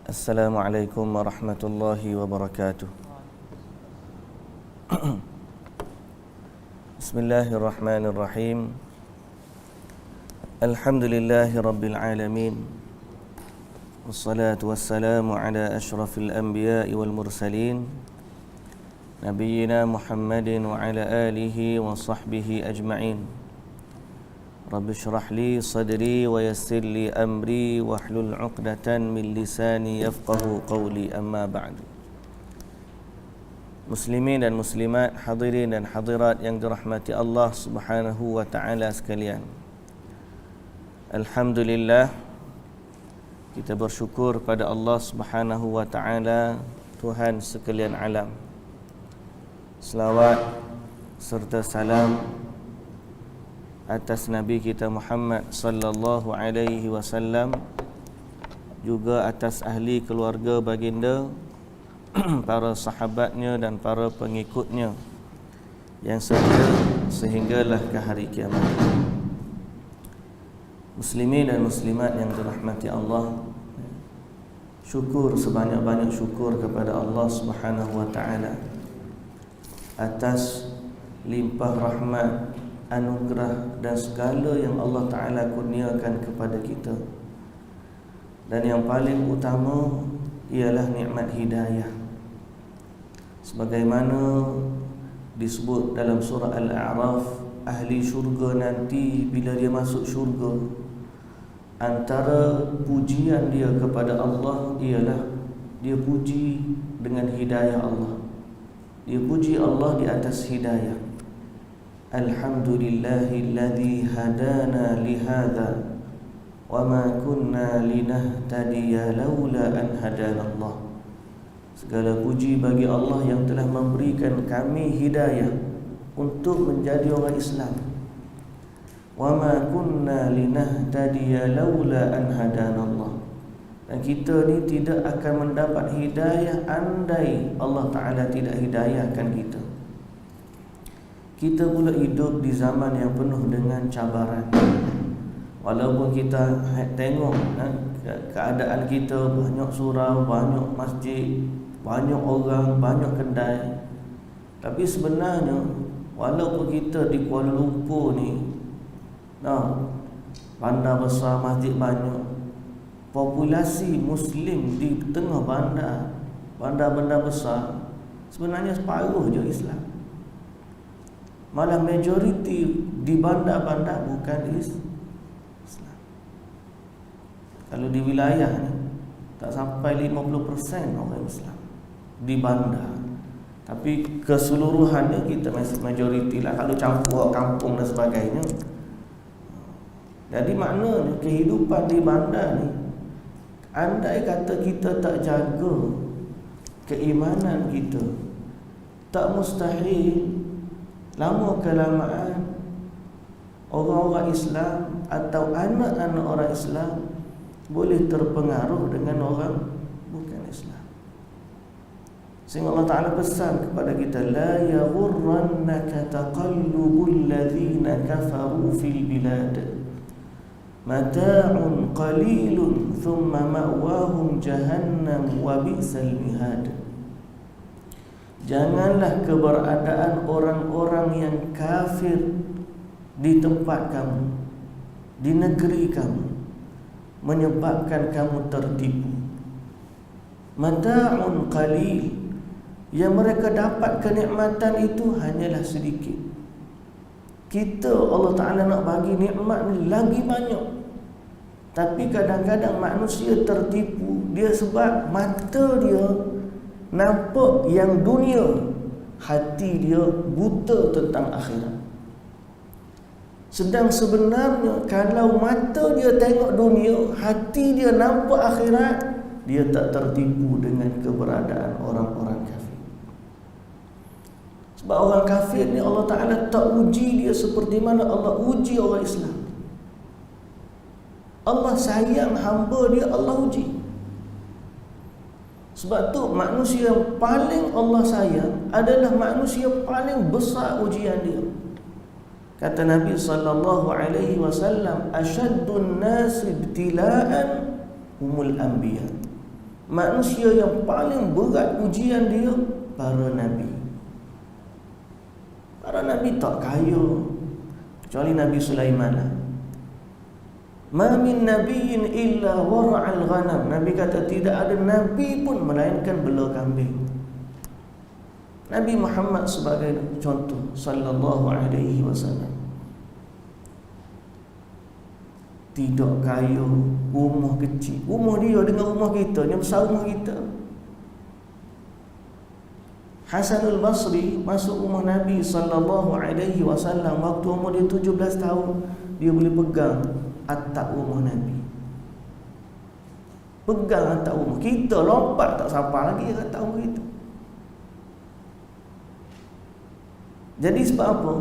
Assalamualaikum warahmatullahi wabarakatuh. Bismillahirrahmanirrahim. Alhamdulillahi rabbil alamin. Wassalatu wassalamu ala ashrafil anbiya'i wal mursalin, nabiyyina Muhammadin wa ala alihi wa sahbihi ajma'in. Rabbi shrah li sadri wa yassir li amri wahlul 'uqdatan min lisani yafqahu qawli, amma ba'du. Muslimin dan muslimat, hadirin dan hadirat yang dirahmati Allah Subhanahu wa taala sekalian. Alhamdulillah, kita bersyukur pada Allah Subhanahu wa taala, Tuhan sekalian alam. Selawat serta salam atas Nabi kita Muhammad sallallahu alaihi wasallam, juga atas ahli keluarga baginda, para sahabatnya dan para pengikutnya yang setia sehinggalah ke hari kiamat. Muslimin dan muslimat yang dirahmati Allah, syukur sebanyak-banyak syukur kepada Allah Subhanahu wa taala atas limpah rahmat, anugerah dan segala yang Allah Ta'ala kurniakan kepada kita. Dan yang paling utama ialah nikmat hidayah, sebagaimana disebut dalam surah Al-A'raf, ahli syurga nanti bila dia masuk syurga, antara pujian dia kepada Allah ialah dia puji dengan hidayah Allah. Dia puji Allah di atas hidayah. Alhamdulillahilladzi hadana lihadza wa ma kunna linahtadiya laula an hadanallah. Segala puji bagi Allah yang telah memberikan kami hidayah untuk menjadi orang Islam. Wa ma kunna linahtadiya laula an hadanallah. Dan kita ni tidak akan mendapat hidayah andai Allah Ta'ala tidak hidayahkan kita. Kita pula hidup di zaman yang penuh dengan cabaran. Walaupun kita tengok keadaan kita, banyak surau, banyak masjid, banyak orang, banyak kedai, tapi sebenarnya walaupun kita di Kuala Lumpur ni, bandar besar, masjid banyak, populasi Muslim di tengah bandar-bandar besar, sebenarnya separuh je Islam. Malah majoriti di bandar-bandar bukan Islam. Kalau di wilayah ni tak sampai 50% orang Islam di bandar. Tapi keseluruhannya kita majoriti lah, kalau campur kampung dan sebagainya. Jadi maknanya kehidupan di bandar ni, andai kata kita tak jaga keimanan kita, tak mustahil lama kelamaan orang-orang Islam atau anak-anak orang Islam boleh terpengaruh dengan orang bukan Islam. Sehingga Allah Ta'ala pesan kepada kita, la yaghurrannaka taqallubul ladzina kafaru fil bilad mata'un qalilun thumma ma'wahum jahannam wa bi'sal mihad. Janganlah keberadaan orang-orang yang kafir di tempat kamu, di negeri kamu, menyebabkan kamu tertipu. Mata'un qalil, yang mereka dapat kenikmatan itu hanyalah sedikit. Kita, Allah Ta'ala nak bagi nikmat ni lagi banyak, tapi kadang-kadang manusia tertipu. Dia sebab mata dia nampak yang dunia, hati dia buta tentang akhirat. Sedang sebenarnya kalau mata dia tengok dunia, hati dia nampak akhirat, dia tak tertipu dengan keberadaan orang-orang kafir. Sebab orang kafir ni Allah Ta'ala tak uji dia seperti mana Allah uji orang Islam. Allah sayang hamba dia, Allah uji. Sebab tu manusia yang paling Allah sayang adalah manusia paling besar ujian dia. Kata Nabi sallallahu alaihi wasallam, asyaddun nas ibtila'an humul anbiya. Manusia yang paling berat ujian dia para nabi. Para nabi tak kaya kecuali Nabi Sulaiman. Ma min nabiyyin illa wara'al ghanam. Nabi kata tidak ada nabi pun melainkan bela kambing. Nabi Muhammad sebagai contoh sallallahu alaihi wasallam. Tidak kaya, rumah kecil. Rumah dia dengan rumah kita, yang besar rumah kita. Hasanul Basri masuk rumah Nabi sallallahu alaihi wasallam waktu umur dia 17 tahun. Dia boleh pegang atap rumah Nabi. Pegang atap rumah. Kita lompat tak sampai lagi atap rumah kita. Jadi sebab apa?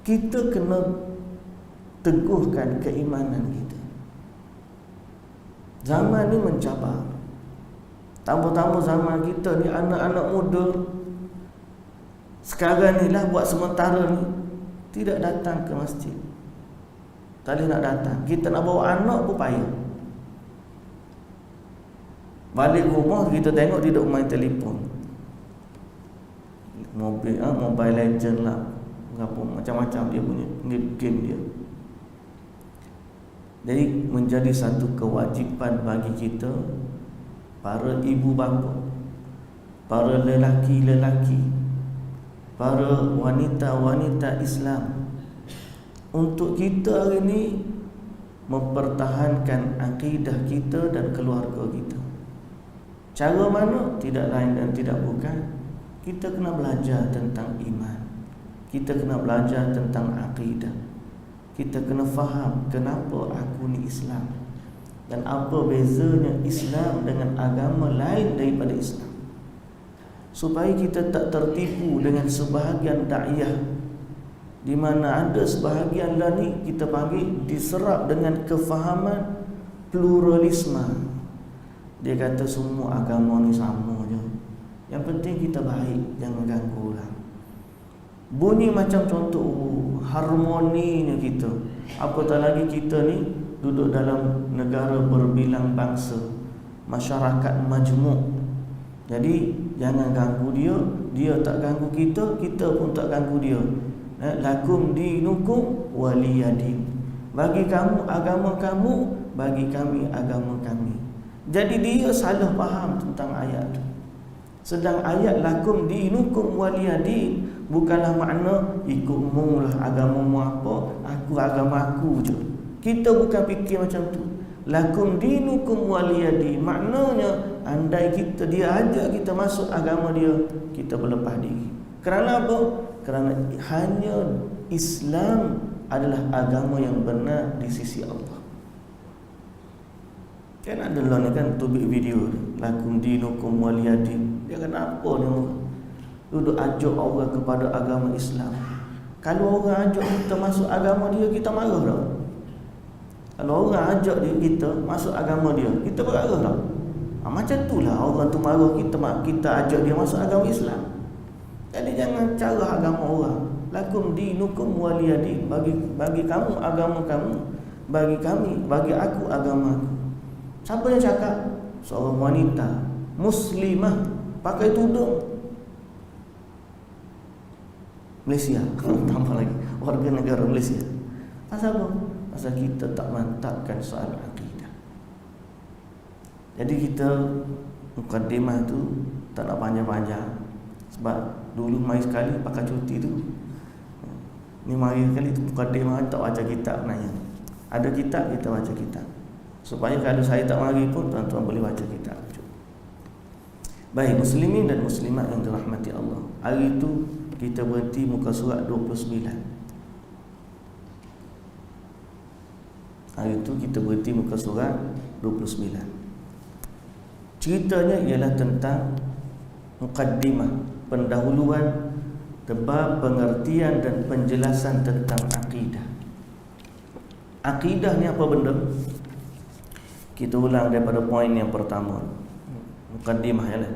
Kita kena teguhkan keimanan kita. Zaman ni mencabar. Tambah-tambah zaman kita ni anak-anak muda sekarang ni lah buat sementara ni tidak datang ke masjid. Tak boleh nak datang. Kita nak bawa anak pun payah. Balik rumah kita tengok dia duduk main telefon. Mobile Legend lah, apa macam-macam dia punya game dia. Jadi menjadi satu kewajipan bagi kita, para ibu bapa, para lelaki-lelaki, para wanita-wanita Islam, untuk kita hari ini mempertahankan akidah kita dan keluarga kita. Cara mana? Tidak lain dan tidak bukan, kita kena belajar tentang iman, kita kena belajar tentang akidah, kita kena faham kenapa aku ni Islam dan apa bezanya Islam dengan agama lain daripada Islam, supaya kita tak tertipu dengan sebahagian da'iyah di mana ada sebahagian lah ni kita panggil diserap dengan kefahaman pluralisme. Dia kata semua agama ni sama je, yang penting kita baik, jangan ganggu orang. Bunyi macam contoh harmoninya kita. Apatah lagi kita ni duduk dalam negara berbilang bangsa, masyarakat majmuk. Jadi jangan ganggu dia, dia tak ganggu kita, kita pun tak ganggu dia. Lakum dinukum waliyadin. Bagi kamu agama kamu, bagi kami agama kami. Jadi dia salah faham tentang ayat tu. Sedang ayat lakum dinukum waliyadin bukanlah makna ikutmu lah agamamu apa, aku agama aku je. Kita bukan fikir macam tu. Lakum dinukum waliyadin maknanya andai dia ajak kita masuk agama dia, kita berlepas diri. Kerana apa? Kerana hanya Islam adalah agama yang benar di sisi Allah. Kan ada lah ni kan tubik video lakum dinukum waliyadin. Dia kena apa ni? Duduk ajak orang kepada agama Islam. Kalau orang ajak kita masuk agama dia, kita marah tak? Kalau orang ajak kita masuk agama dia, kita marah tak? Macam itulah orang tu marah kita ajak dia masuk agama Islam. Jadi jangan cara agama orang. Lakum dinukum waliyadin. Bagi kamu agama kamu, bagi kami, bagi aku agama aku. Siapa yang cakap? Seorang wanita muslimah pakai tudung Malaysia. Tambah lagi warga negara Malaysia. Pasal apa? Pasal kita tak mantapkan soal akidah. Jadi kita mukadimah tu tak nak panjang-panjang. Sebab dulu mai sekali pakai cuti tu. Ni mari sekali tu mukadimah tak baca kitab nanya. Ada kitab kita baca kitab. Supaya kalau saya tak mari pun tuan-tuan boleh baca kitab. Baik muslimin dan muslimat yang dirahmati Allah. Hari itu kita berhenti muka surat 29. Hari itu kita berhenti muka surat 29. Ceritanya ialah tentang mukaddimah, pendahuluan tebal pengertian dan penjelasan tentang akidah. Akidah ni apa benda? Kita ulang daripada poin yang pertama, mukaddimah ialah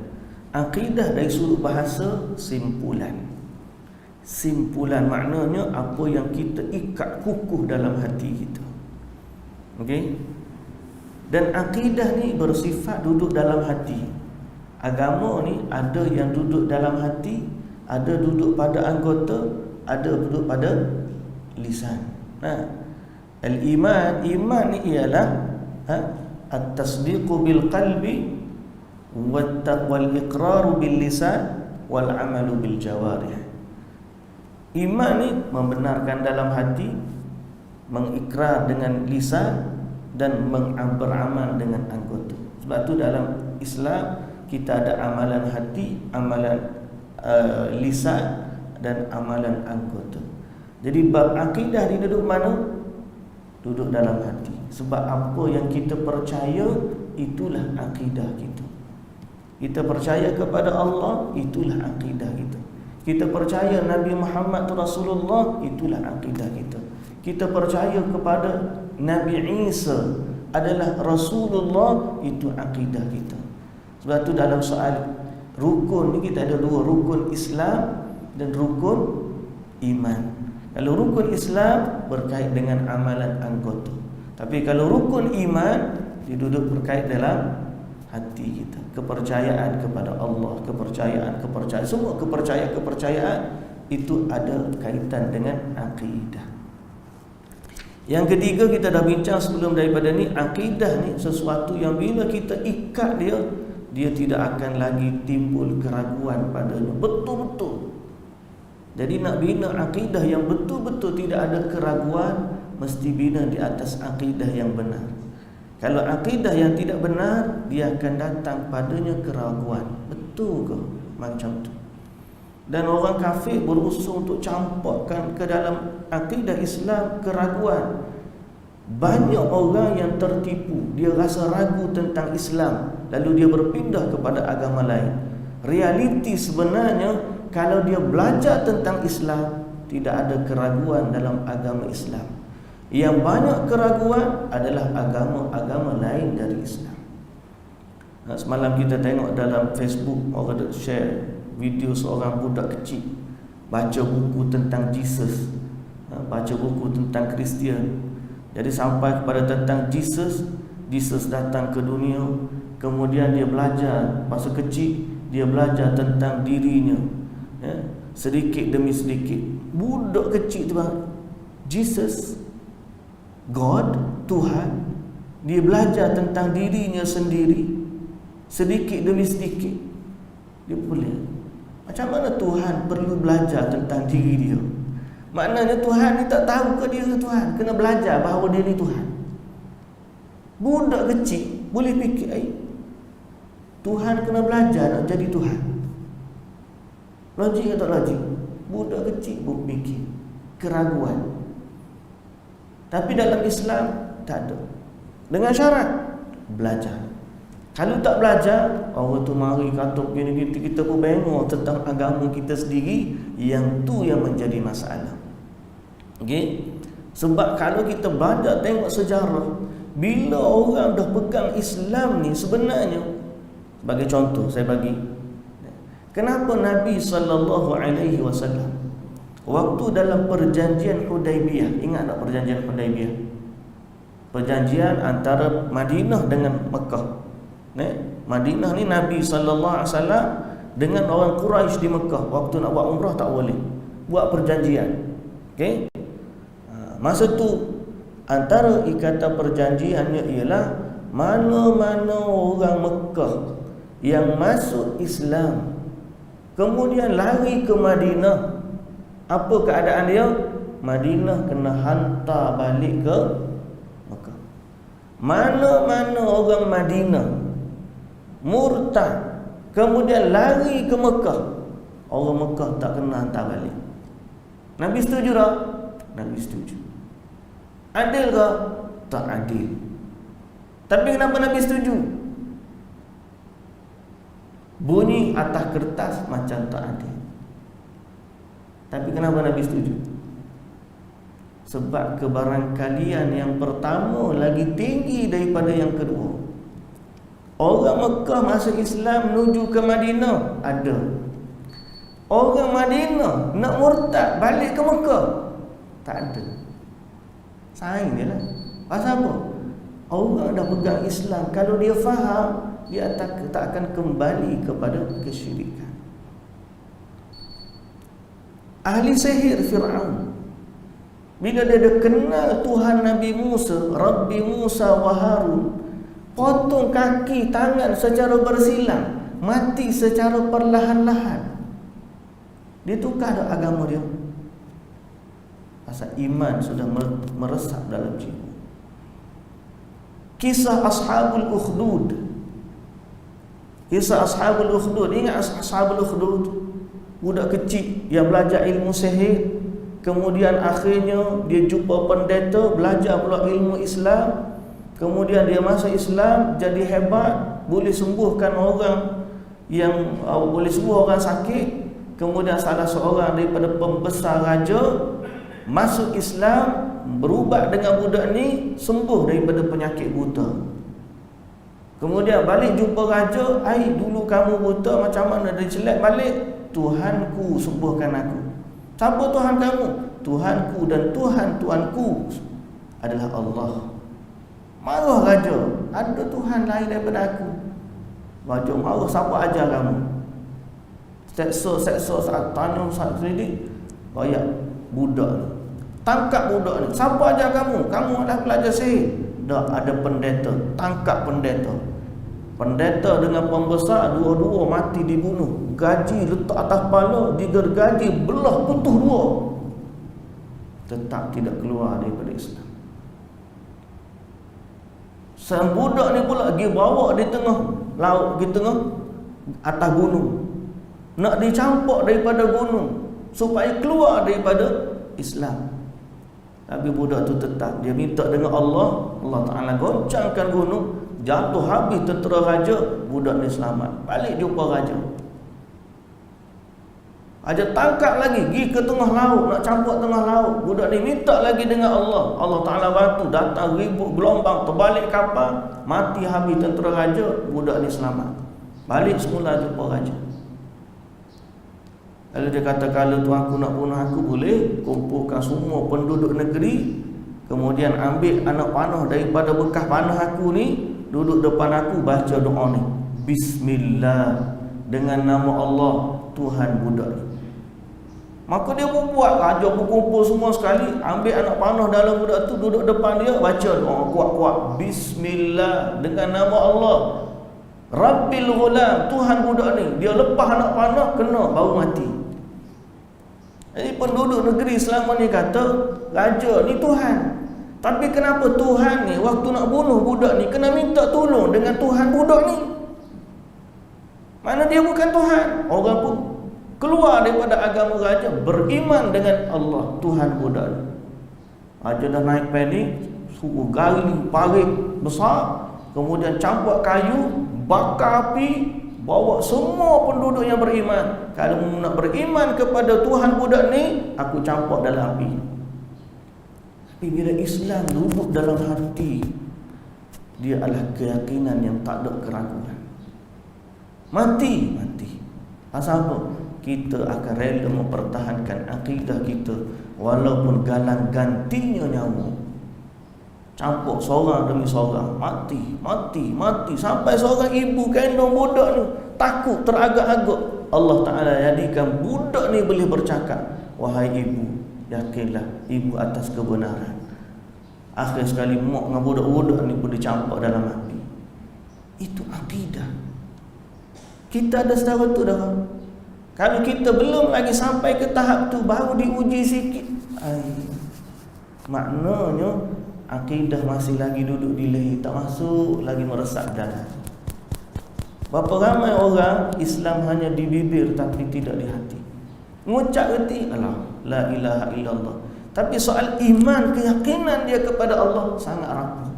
akidah dari sudut bahasa simpulan. Simpulan maknanya apa yang kita ikat kukuh dalam hati kita. Okey? Dan akidah ni bersifat duduk dalam hati. Agama ni ada yang duduk dalam hati, ada duduk pada anggota, ada duduk pada lisan. Al-iman, iman ni ialah at-tasdiqu bil qalbi wal iqraru bil lisan wal amalu bil jawarih. Iman ni membenarkan dalam hati, mengikrar dengan lisan, dan beramal dengan anggota. Sebab tu dalam Islam kita ada amalan hati, amalan lisan, dan amalan anggota. Jadi bab akidah ni duduk mana? Duduk dalam hati. Sebab apa yang kita percaya, itulah akidah kita. Kita percaya kepada Allah, itulah akidah kita. Kita percaya Nabi Muhammad tu Rasulullah, itulah akidah kita. Kita percaya kepada Nabi Isa adalah Rasulullah, itu akidah kita. Sebab tu dalam soal rukun ni kita ada dua, rukun Islam dan rukun iman. Kalau rukun Islam berkait dengan amalan anggota, tapi kalau rukun iman dia duduk berkait dalam hati kita. Kepercayaan kepada Allah, kepercayaan semua kepercayaan itu ada kaitan dengan akidah. Yang ketiga kita dah bincang sebelum daripada ni, akidah ni sesuatu yang bila kita ikat dia tidak akan lagi timbul keraguan padanya, betul-betul. Jadi nak bina akidah yang betul-betul tidak ada keraguan, mesti bina di atas akidah yang benar. Kalau akidah yang tidak benar, dia akan datang padanya keraguan. Betul ke macam tu? Dan orang kafir berusaha untuk campurkan ke dalam akidah Islam keraguan. Banyak orang yang tertipu, dia rasa ragu tentang Islam, lalu dia berpindah kepada agama lain. Realiti sebenarnya, kalau dia belajar tentang Islam, tidak ada keraguan dalam agama Islam. Yang banyak keraguan adalah agama-agama lain dari Islam. Semalam kita tengok dalam Facebook, orang share video seorang budak kecil baca buku tentang Jesus, baca buku tentang Kristian. Jadi sampai kepada tentang Jesus datang ke dunia, kemudian dia belajar, masa kecil dia belajar tentang dirinya, sedikit demi sedikit. Budak kecil tu bang, Jesus, God, Tuhan, dia belajar tentang dirinya sendiri, sedikit demi sedikit. Dia boleh. Macam mana Tuhan perlu belajar tentang diri dia? Maknanya Tuhan ni tak tahu ke dia Tuhan, kena belajar bahawa dia ni Tuhan. Budak kecil boleh fikir, Tuhan kena belajar nak jadi Tuhan. Logik atau logik? Budak kecil pun fikir keraguan. Tapi dalam Islam tak ada. Dengan syarat belajar. Kalau tak belajar, orang tu mari kata begini, kita pun bengok tentang agama kita sendiri. Yang tu yang menjadi masalah. Okey? Sebab kalau kita belajar tengok sejarah, bila orang dah pegang Islam ni sebenarnya, sebagai contoh saya bagi, kenapa Nabi SAW waktu dalam perjanjian Hudaibiyah, ingat tak perjanjian Hudaibiyah? Perjanjian antara Madinah dengan Mekah. Madinah ni Nabi SAW dengan orang Quraisy di Mekah, waktu nak buat umrah tak boleh, buat perjanjian. Okey? Masa tu antara ikatan perjanjiannya ialah mana-mana orang Mekah yang masuk Islam kemudian lari ke Madinah, apa keadaan dia? Madinah kena hantar balik ke Mekah. Mana-mana orang Madinah murtad kemudian lari ke Mekah, orang Mekah tak kena hantar balik. Nabi setuju tak? Nabi setuju. Adil ke? Tak adil. Tapi kenapa Nabi setuju? Bunyi atas kertas macam tak adil. Tapi kenapa Nabi setuju? Sebab kebarangkalian yang pertama lagi tinggi daripada yang kedua. Orang Mekah masuk Islam menuju ke Madinah, ada. Orang Madinah nak murtad balik ke Mekah, tak ada. Saing dia lah. Pasal apa? Orang dah pegang Islam, kalau dia faham, dia tak akan kembali kepada kesyirikan. Ahli sihir Fir'aun, bila dia dah kenal Tuhan Nabi Musa, Rabbi Musa wa Harun, potong kaki tangan secara bersilang, mati secara perlahan-lahan. Dia tukar dah agama dia. Pasal iman sudah meresap dalam jiwa. Kisah Ashabul Ukhdud. Kisah Ashabul Ukhdud. Ingat Ashabul Ukhdud? Budak kecil yang belajar ilmu sihir, kemudian akhirnya dia jumpa pendeta, belajar pula ilmu Islam, kemudian dia masuk Islam, jadi hebat, boleh sembuhkan orang yang boleh sembuh orang sakit. Kemudian salah seorang daripada pembesar raja masuk Islam, berubat dengan budak ni, sembuh daripada penyakit buta. Kemudian balik jumpa raja, "Ai, dulu kamu buta, macam mana dia celak balik?" "Tuhanku sembuhkan aku." "Siapa Tuhan kamu?" "Tuhanku dan Tuhan Tuanku adalah Allah." Marah raja, "Ada Tuhan lain daripada aku." Raja marah, "Siapa ajar kamu?" Seksa saat tanya saat selidik, rakyat budak ni, tangkap budak ni. "Siapa ajar kamu? Kamu adalah pelajar sihir." "Dah ada pendeta." Tangkap pendeta. Pendeta dengan pembesar dua-dua mati dibunuh. Gaji letak atas kepala, digergaji, belah putus dua. Tetap tidak keluar daripada Islam. Sang budak ni pula pergi bawa di tengah laut, di tengah atas gunung, nak dicampak daripada gunung supaya keluar daripada Islam. Tapi budak tu tetap, dia minta dengan Allah. Allah Ta'ala goncangkan gunung, jatuh habis tentera raja, budak ni selamat. Balik jumpa raja. Raja tangkap lagi, pergi ke tengah laut, nak campak tengah laut. Budak ni minta lagi dengan Allah. Allah Ta'ala bantu, datang ribut gelombang, terbalik kapal, mati habis tentera raja, budak ni selamat. Balik semula jumpa raja. Lalu dia kata, "Kalau tuanku nak bunuh aku, boleh kumpulkan semua penduduk negeri, kemudian ambil anak panah daripada bekas panah aku ni, duduk depan aku, baca doa ni, Bismillah, dengan nama Allah Tuhan budak ni." Maka dia pun buat, raja berkumpul semua sekali, ambil anak panah dalam budak tu, duduk depan dia, baca doa kuat-kuat, Bismillah, dengan nama Allah Rabbil Ghulam, Tuhan budak ni. Dia lepas anak panah, kena, baru mati. Jadi penduduk negeri selama ni kata, raja ni Tuhan. Tapi kenapa Tuhan ni waktu nak bunuh budak ni kena minta tolong dengan Tuhan budak ni? Mana dia bukan Tuhan. Orang pun keluar daripada agama raja, beriman dengan Allah, Tuhan budak ni. Raja dah naik panik, suruh garing parit besar, kemudian campak kayu, bakar api, bawa semua penduduk yang beriman. Kalau nak beriman kepada Tuhan budak ni, aku campak dalam api. Tapi bila Islam duduk dalam hati, dia adalah keyakinan yang tak ada keraguan. Mati. Asal apa? Kita akan rela mempertahankan akidah kita walaupun galang gantinya nyawa. Campur seorang demi seorang, mati sampai seorang ibu kandung budak ni takut, teragak-agak. Allah Ta'ala jadikan budak ni boleh bercakap, "Wahai ibu, yakinlah ibu atas kebenaran." Akhir sekali mak dengan budak-budak ni pun dicampak dalam api. Itu akidah. Kita ada setara tu dah. Kalau kita belum lagi sampai ke tahap tu, baru diuji sikit, maknanya akidah masih lagi duduk di leher, tak masuk lagi meresap dalam. Berapa ramai orang Islam hanya di bibir tapi tidak di hati. Mengucap reti Allah, la ilaha illallah, tapi soal iman, keyakinan dia kepada Allah sangat rapuh.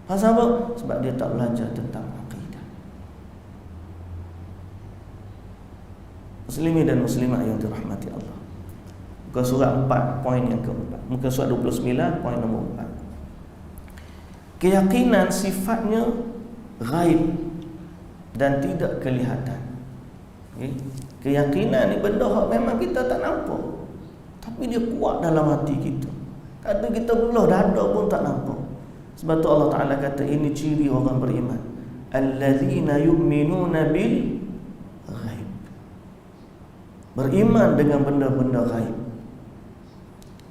Pasal apa? Sebab dia tak belajar tentang akidah. Muslimin dan muslimat yang dirahmati Allah, muka surat 4 poin yang keempat, muka surat 29 poin nombor 4. Keyakinan sifatnya ghaib dan tidak kelihatan. Keyakinan ni benda yang memang kita tak nampak, tapi dia kuat dalam hati kita. Kadang kita belah dada pun tak nampak. Sebab tu Allah Ta'ala kata ini ciri orang beriman, allazina yu'minuna bil ghaib, beriman dengan benda-benda ghaib.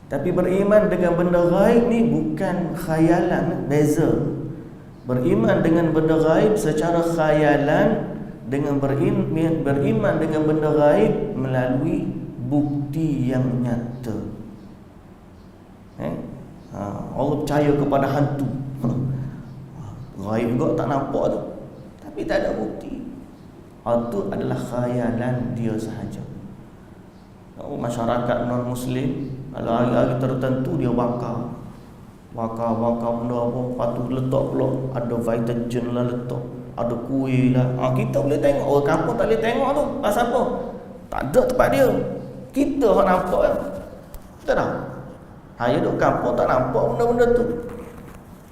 Tapi beriman dengan benda ghaib ni bukan khayalan, beza. Beriman dengan benda ghaib secara khayalan dengan beriman dengan benda ghaib melalui bukti yang nyata. Allah percaya kepada hantu. Ghaib juga tak nampak tu, tapi tak ada bukti. Itu adalah khayalan dia sahaja. Masyarakat non-Muslim, kalau hari-hari tertentu dia bakar benda apa, lepas tu letak pula ada vitagen lah, letak ada kuih lah. Kita boleh tengok, orang kampung tak boleh tengok tu. Pasal apa? Tak ada tempat dia. Kita orang nampak kan. Betul tak? Saya duduk kampung tak nampak benda-benda tu.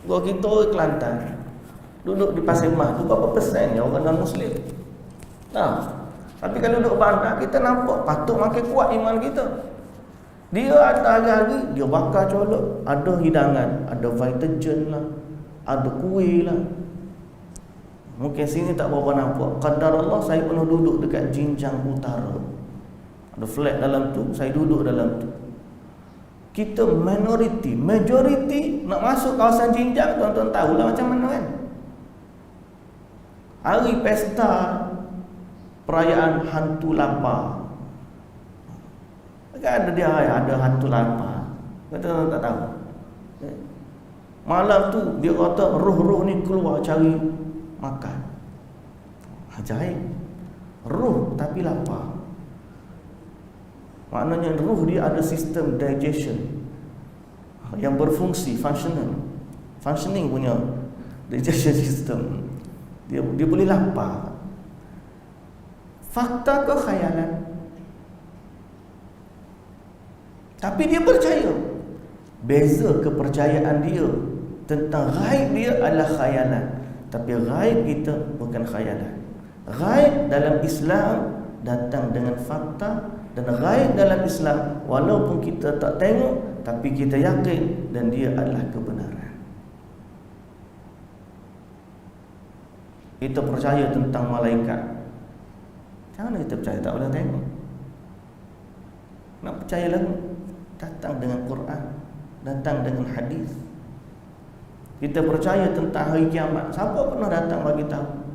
Kalau kita orang Kelantan duduk di Pasir Mas, tu berapa persen orang non-Muslim? Tapi kalau duduk bandar, kita nampak patut makin kuat iman kita. Dia ada hari-hari dia bakar colok, ada hidangan, ada vitagen lah, ada kuih lah. Mungkin sini tak berapa nampak. Qadar Allah, saya pernah duduk dekat Jinjang Utara. Ada flat dalam tu, saya duduk dalam tu. Kita minoriti, majoriti nak masuk kawasan Jinjang, tuan-tuan tahulah macam mana kan. Hari pesta perayaan hantu lapar, kan ada dia ada hantu lapar. Kita tak tahu. Malam tu dia kata roh-roh ni keluar cari makan. Ajaib. Roh tapi lapar. Maknanya roh dia ada sistem digestion yang berfungsi, functioning punya digestion system. Dia boleh lapar. Fakta ke khayalan? Tapi dia percaya. Beza kepercayaan dia tentang ghaib dia adalah khayalan. Tapi ghaib kita bukan khayalan. Ghaib dalam Islam datang dengan fakta, dan ghaib dalam Islam walaupun kita tak tengok tapi kita yakin dan dia adalah kebenaran. Kita percaya tentang malaikat. Macam mana kita percaya tak boleh tengok? Nak percaya lagu datang dengan Quran, datang dengan hadis. Kita percaya tentang hari kiamat. Siapa pernah datang bagi tahu?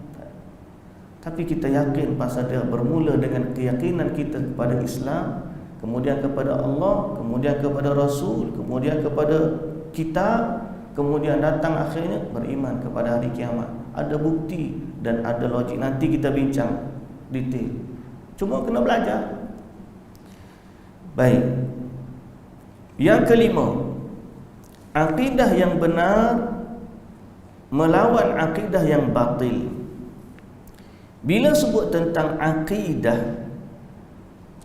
Tapi kita yakin pasal dia bermula dengan keyakinan kita kepada Islam, kemudian kepada Allah, kemudian kepada Rasul, kemudian kepada kitab, kemudian datang akhirnya beriman kepada hari kiamat. Ada bukti dan ada logik. Nanti kita bincang detail. Cuma kena belajar. Baik. Yang kelima, akidah yang benar melawan akidah yang batil. Bila sebut tentang akidah,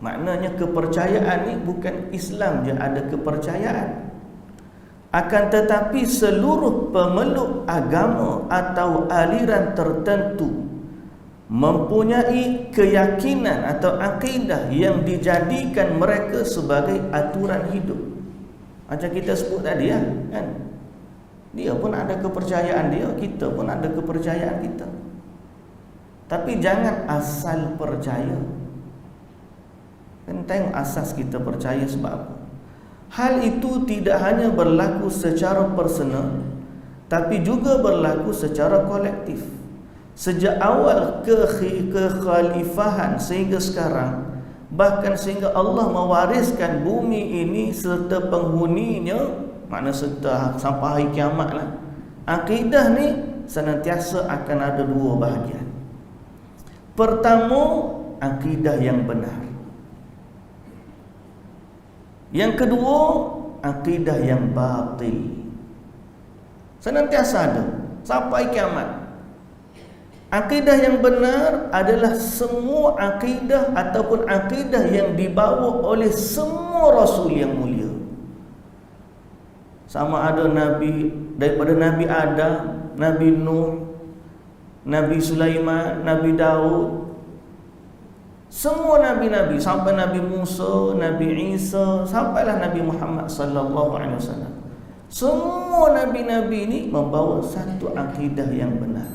maknanya kepercayaan ni bukan Islam je ada kepercayaan. Akan tetapi seluruh pemeluk agama atau aliran tertentu mempunyai keyakinan atau akidah yang dijadikan mereka sebagai aturan hidup. Macam kita sebut tadi kan. Dia pun ada kepercayaan dia, kita pun ada kepercayaan kita. Tapi jangan asal percaya. Kan tengok asas kita percaya sebab apa. Hal itu tidak hanya berlaku secara personal, tapi juga berlaku secara kolektif. Sejak awal kekhalifahan sehingga sekarang, bahkan sehingga Allah mewariskan bumi ini serta penghuninya, makna serta sampai hari kiamat lah. Akidah ni senantiasa akan ada dua bahagian. Pertama, akidah yang benar. Yang kedua, akidah yang batil. Senantiasa ada sampai kiamat. Akidah yang benar adalah semua akidah ataupun akidah yang dibawa oleh semua Rasul yang mulia. Sama ada Nabi, daripada Nabi Adam, Nabi Nuh, Nabi Sulaiman, Nabi Daud, semua Nabi-Nabi sampai Nabi Musa, Nabi Isa, sampailah Nabi Muhammad sallallahu alaihi wasallam. Semua Nabi-Nabi ini membawa satu akidah yang benar.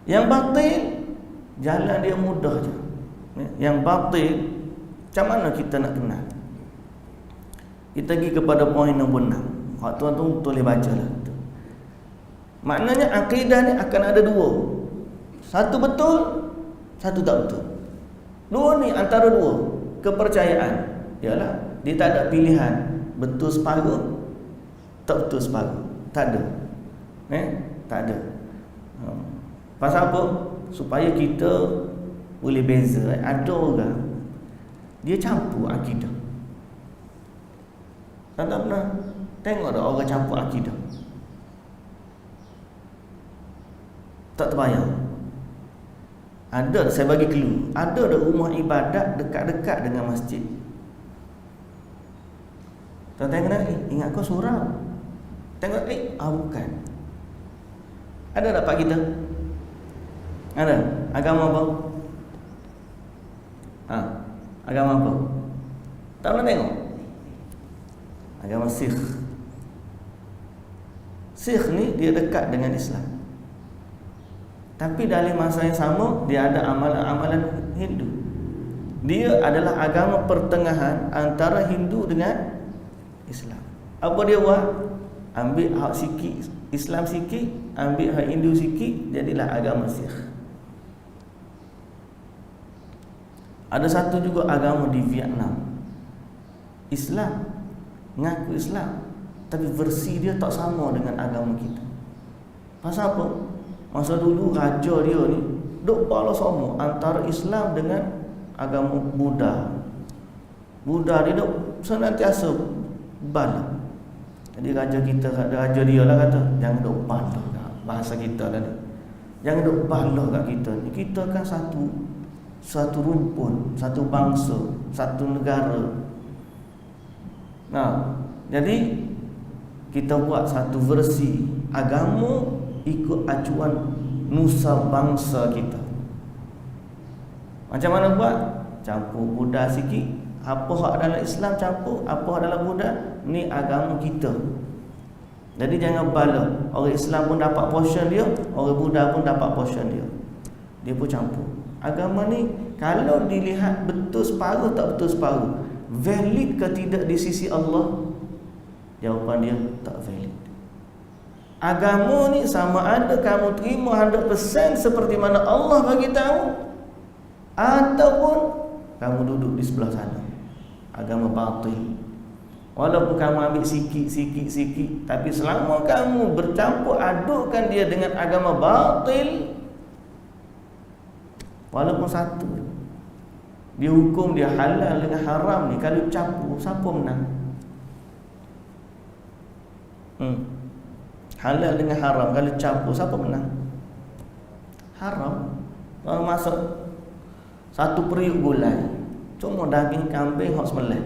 Yang batil, jalan dia mudah je. Yang batil, macam mana kita nak kenal? Kita pergi kepada poin nombor 6. Tuan-tuan boleh baca lah. Maknanya akidah ni akan ada dua. Satu betul, satu tak betul. Dua ni antara dua. Kepercayaan, ialah dia tak ada pilihan. Betul separuh, tak betul separuh. Tak ada. Tak ada. Pasal apa? Supaya kita boleh beza. Ada orang dia campur akidah. Tak pernah tengok ada orang campur akidah? Tak terbayang. Ada, saya bagi clue. Ada rumah ibadat dekat-dekat dengan masjid. Tuan-tuan kena ingat kau surau. Tengok bukan. Ada tak pak kita? Ada. Agama apa? Agama apa? Tak pernah tengok. Agama Sikh. Sikh ni dia dekat dengan Islam. Tapi dalam masa yang sama dia ada amalan-amalan Hindu. Dia adalah agama pertengahan antara Hindu dengan Islam. Apa dia buat? Ambil hak sikit Islam sikit, ambil hak Hindu sikit, jadilah agama Sikh. Ada satu juga agama di Vietnam, Islam, ngaku Islam, tapi versi dia tak sama dengan agama kita. Pasal apa? Masa dulu raja dia ni duk bala sama antara Islam dengan agama Buddha. Buddha dia duk senantiasa bala. Jadi raja dia lah kata, jangan duk bala kat bahasa kita lah ni. Jangan duk bala kat kita ni. Kita kan satu rumpun, satu bangsa, satu negara. Jadi kita buat satu versi agama ikut acuan nusa bangsa kita. Macam mana buat? Campur Buddha sikit, apa hak dalam Islam campur, apa hak dalam Buddha. Ni agama kita. Jadi jangan bala. Orang Islam pun dapat portion dia, orang Buddha pun dapat portion dia. Dia pun campur. Agama ni kalau dilihat betul separuh tak betul separuh, valid ke tidak di sisi Allah? Jawapan dia tak valid. Agama ni sama ada kamu terima 100% seperti mana Allah bagi tahu, ataupun kamu duduk di sebelah sana. Agama batil. Walaupun kamu ambil sikit, tapi selama kamu bercampur adukkan dia dengan agama batil, walaupun satu, dia hukum dia halal dengan haram ni, kalau campur, siapa menang? Halal dengan haram kalau campur, siapa menang? Haram. Kalau masuk satu periuk gulai, cuma daging kambing hok sembelih,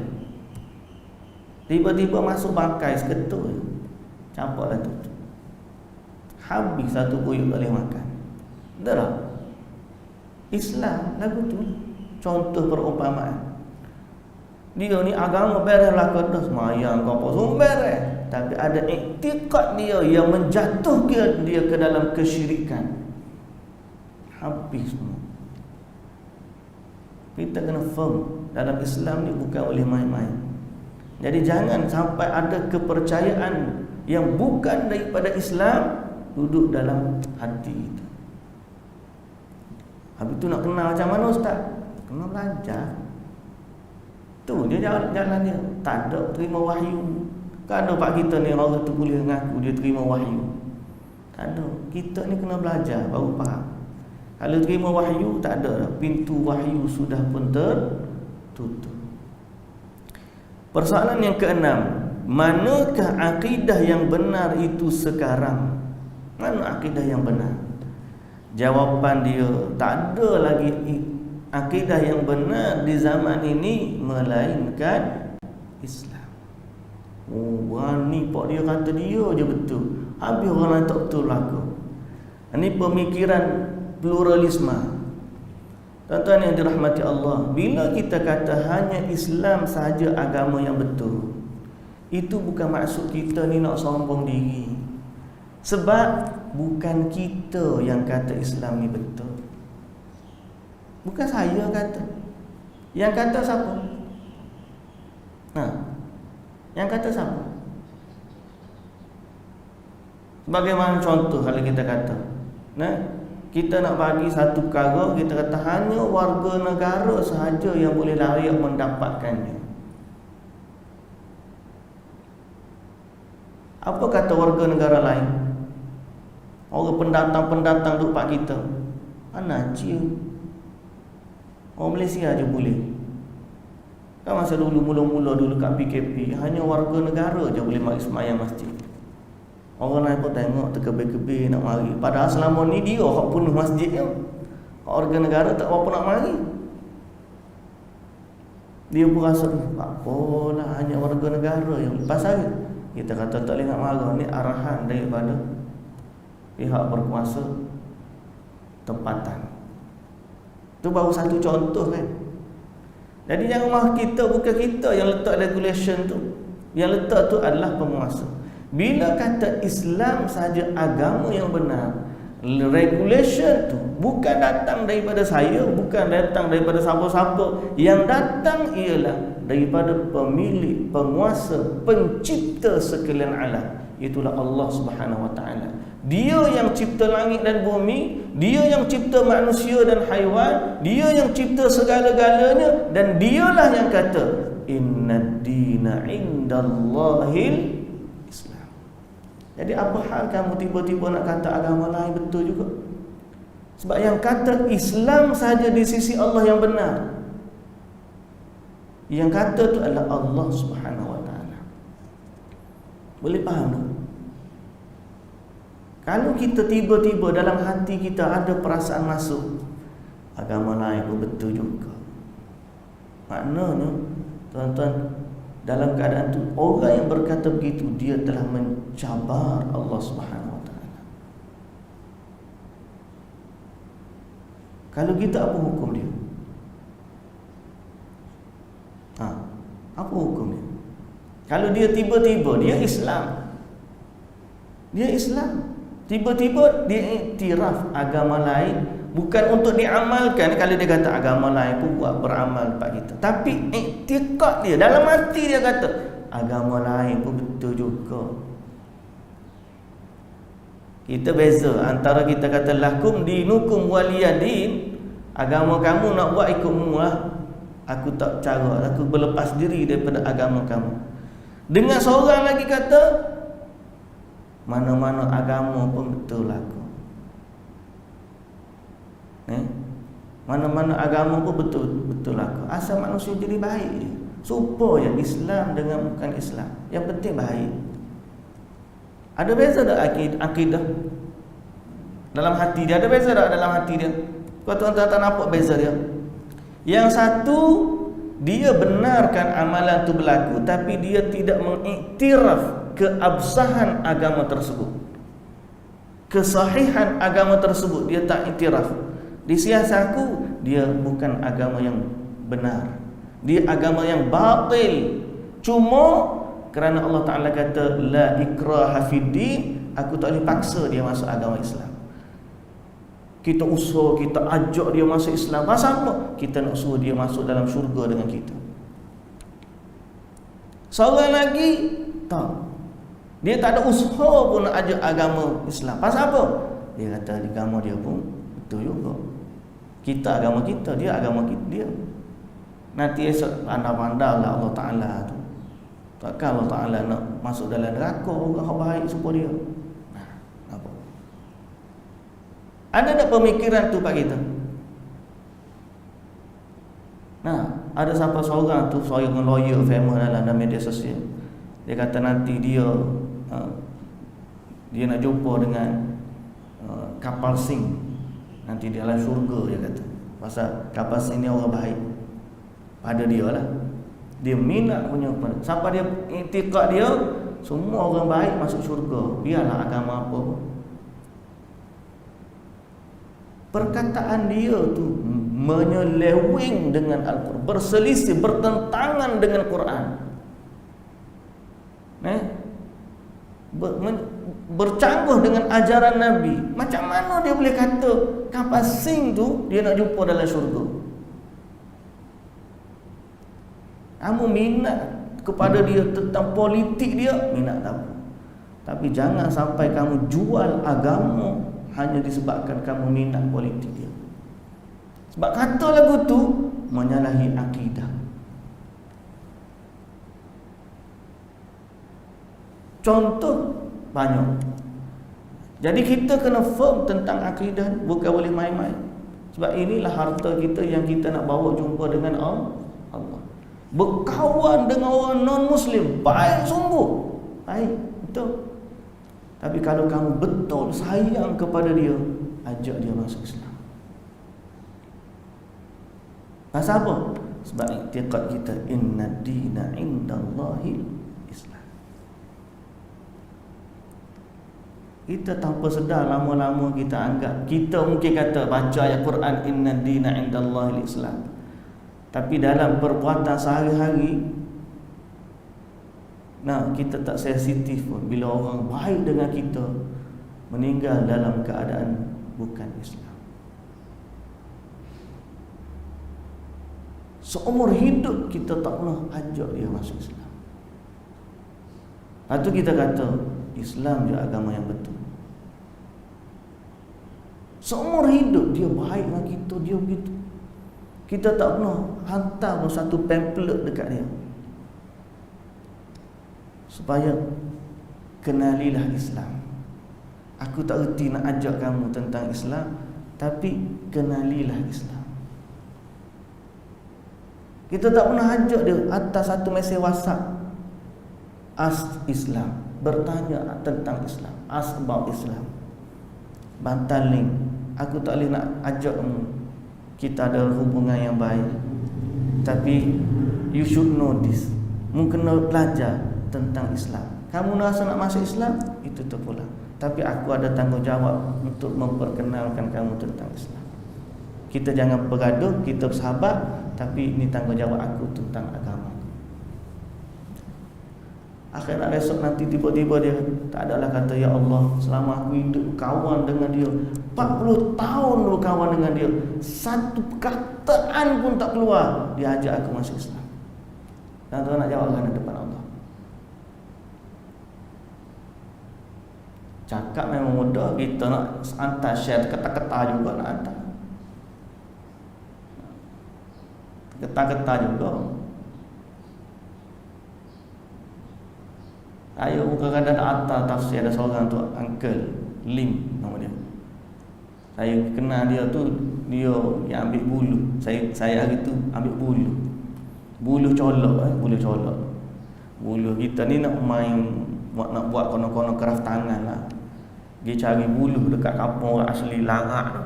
tiba-tiba masuk bangkai seketul, campurlah tu, habis satu periuk boleh makan. Dah. Islam lagu tu contoh perumpamaan. Dia ni agama beres lah kata semayang kau apa semua beres, tapi ada iktikad dia yang menjatuhkan dia ke dalam kesyirikan, habis semua. Kita kena firm dalam Islam ni, bukan boleh main-main. Jadi jangan sampai ada kepercayaan yang bukan daripada Islam duduk dalam hati kita. Habis tu nak kenal macam mana ustaz? Kena belajar. Tu dia jalan dia. Tak ada terima wahyu. Kan ada pak kita ni orang tu boleh mengaku dia terima wahyu. Tak ada. Kita ni kena belajar baru faham. Kalau terima wahyu tak ada, pintu wahyu sudah pun tertutup. Persoalan yang keenam, manakah akidah yang benar itu sekarang? Mana akidah yang benar? Jawapan dia, tak ada lagi akidah yang benar di zaman ini melainkan Islam. Berani pak dia kata dia je betul, habis orang lain tak betul laku. Ini pemikiran pluralisme. Tuan-tuan yang dirahmati Allah, bila kita kata hanya Islam sahaja agama yang betul, Itu bukan maksud kita ni nak sombong diri. Sebab bukan kita yang kata Islam ni betul. Bukan saya kata. Yang kata siapa? Yang kata siapa? Bagaimana contoh kalau kita kata, kita nak bagi satu perkara, kita kata hanya warga negara sahaja yang boleh layak mendapatkannya. Apa kata warga negara lain? Orang pendatang-pendatang duduk pak kita, mana cium? Orang Malaysia aja boleh. Kan masa dulu mula-mula dulu kat PKP, hanya warga negara je boleh mari sembahyang masjid. Orang lain pun tengok terkebir-kebir nak mari. Padahal selama ni dia hak penuh masjid dia. Warga negara tak apa nak mari. Dia pun rasa apalah hanya warga negara yang pasal kita kata tak boleh nak marah. Ni arahan daripada pihak berkuasa tempatan. Itu baru satu contoh kan. Jadi jangan marah kita, bukan kita yang letak regulation tu. Yang letak tu adalah penguasa. Bila kata Islam saja agama yang benar, regulation tu bukan datang daripada saya, bukan datang daripada siapa-siapa. Yang datang ialah daripada pemilik, penguasa, pencipta sekalian alam. Itulah Allah Subhanahu Wa Taala. Dia yang cipta langit dan bumi, dia yang cipta manusia dan haiwan, dia yang cipta segala-galanya, dan dialah yang kata innad dina indallahil Islam. Jadi apa hal kamu tiba-tiba nak kata agama lain betul juga? Sebab yang kata Islam saja di sisi Allah yang benar. Yang kata tu adalah Allah Subhanahu Wa Taala. Boleh faham tak? Kalau kita tiba-tiba dalam hati kita ada perasaan masuk agama lain pun betul juga. Maknanya tuan-tuan, dalam keadaan tu orang yang berkata begitu dia telah mencabar Allah Subhanahu Wa Taala. Kalau kita apa hukum dia? Apa hukum dia? Kalau dia tiba-tiba dia Islam, tiba-tiba dia iktiraf agama lain, bukan untuk diamalkan. Kalau dia kata agama lain pun buat beramal dekat kita, tapi iktikad dia dalam hati dia kata agama lain pun betul juga. Kita beza antara kita kata lakum dinukum waliyadin, agama kamu nak buat ikutmu lah, aku tak cara, aku berlepas diri daripada agama kamu. Dengan seorang lagi kata mana-mana agama pun betul aku. Mana-mana agama pun betul aku. Asal manusia jadi baik je. Supaya Islam dengan bukan Islam, yang penting baik. Ada beza tak akidah? Dalam hati dia ada beza tak dalam hati dia? Kau tuan-tuan tak nampak beza dia? Yang satu, dia benarkan amalan itu berlaku, tapi dia tidak mengiktiraf keabsahan agama tersebut, kesahihan agama tersebut, dia tak iktiraf. Di sisi aku, dia bukan agama yang benar, dia agama yang batil. Cuma kerana Allah Ta'ala kata la ikraha fiddin, aku tak boleh paksa dia masuk agama Islam. Kita usaha, kita ajak dia masuk Islam. Pasal apa? Kita nak suruh dia masuk dalam syurga dengan kita. Seorang lagi tak, dia tak ada usaha pun nak ajak agama Islam. Pasal apa? Dia kata agama dia pun betul juga. Kita agama kita, dia agama kita, dia. Nanti esok pandang-pandanglah Allah Ta'ala tu. Takkan Allah Ta'ala nak masuk dalam neraka orang yang baik supaya dia. Apa? Ada tak pemikiran tu pak kita? Ada siapa seorang tu, seorang lawyer famous dalam media sosial. Dia kata nanti dia nak jumpa dengan kapal Sing nanti di dalam syurga, dia kata. Pasal kapal Sing ni orang baik pada dia lah. Dia minat punya siapa dia iktikad dia, semua orang baik masuk syurga, biarlah agama apa pun. Perkataan dia tu menyeleweng dengan Al-Quran, berselisih, bertentangan dengan Quran. bercangguh dengan ajaran Nabi, macam mana dia boleh kata kapal sing tu dia nak jumpa dalam syurga? Kamu minat kepada dia tentang politik dia, minat tak apa. Tapi jangan sampai kamu jual agama hanya disebabkan kamu minat politik dia. Sebab kata lagu tu menyalahi akidah. Contoh banyak. Jadi kita kena firm tentang akidah, bukan boleh main-main. Sebab inilah harta kita yang kita nak bawa jumpa dengan Allah. Berkawan dengan orang non-Muslim, baik sungguh, baik, betul. Tapi kalau kamu betul sayang kepada dia, ajak dia masuk Islam. Pasal apa? Sebab i'tiqad kita, inna dina indallahi Islam. Kita tanpa sedar lama-lama kita anggap, kita mungkin kata baca ayat Quran, inna dina indallahi Islam. Tapi dalam perbuatan sehari-hari, kita tak sensitif pun bila orang baik dengan kita meninggal dalam keadaan bukan Islam. Seumur hidup kita tak pernah ajak dia masuk Islam. Lepas tu kita kata Islam je agama yang betul. Seumur hidup dia baik dengan kita, dia begitu. Kita tak pernah hantar pun satu pamphlet dekat dia supaya kenalilah Islam. Aku tak reti nak ajak kamu tentang Islam, tapi kenalilah Islam. Kita tak pernah ajak dia atas satu mesej WhatsApp, ask Islam, bertanya tentang Islam, ask about Islam, bantal link. Aku tak boleh nak ajak kita ada hubungan yang baik, tapi you should know this. Mungkin nak belajar tentang Islam. Kamu rasa nak masuk Islam, itu terpulang. Tapi aku ada tanggungjawab untuk memperkenalkan kamu tentang Islam. Kita jangan bergaduh, kita bersahabat, tapi ini tanggungjawab aku tentang agama. Akhirat esok nanti tiba-tiba dia tak adalah kata, ya Allah, selama aku hidup kawan dengan dia 40 tahun berkawan dengan dia, satu perkataan pun tak keluar, dia ajak aku masuk Islam. Dan tuan nak jawab di depan Allah. Cakap memang mudah, kita nak hantar share kata-kata juga nak hantar. Kata-kata juga. Saya kadang-kadang nak hantar tafsir, ada seorang tu, Uncle Lim nama dia. Saya kenal dia tu, dia yang ambil bulu. Saya hari tu ambil bulu. Bulu colok, bulu colok. Bulu kita ni nak main, nak buat kono-kono craft tangan lah. Dia cari bulu dekat kampung orang asli Larak tu.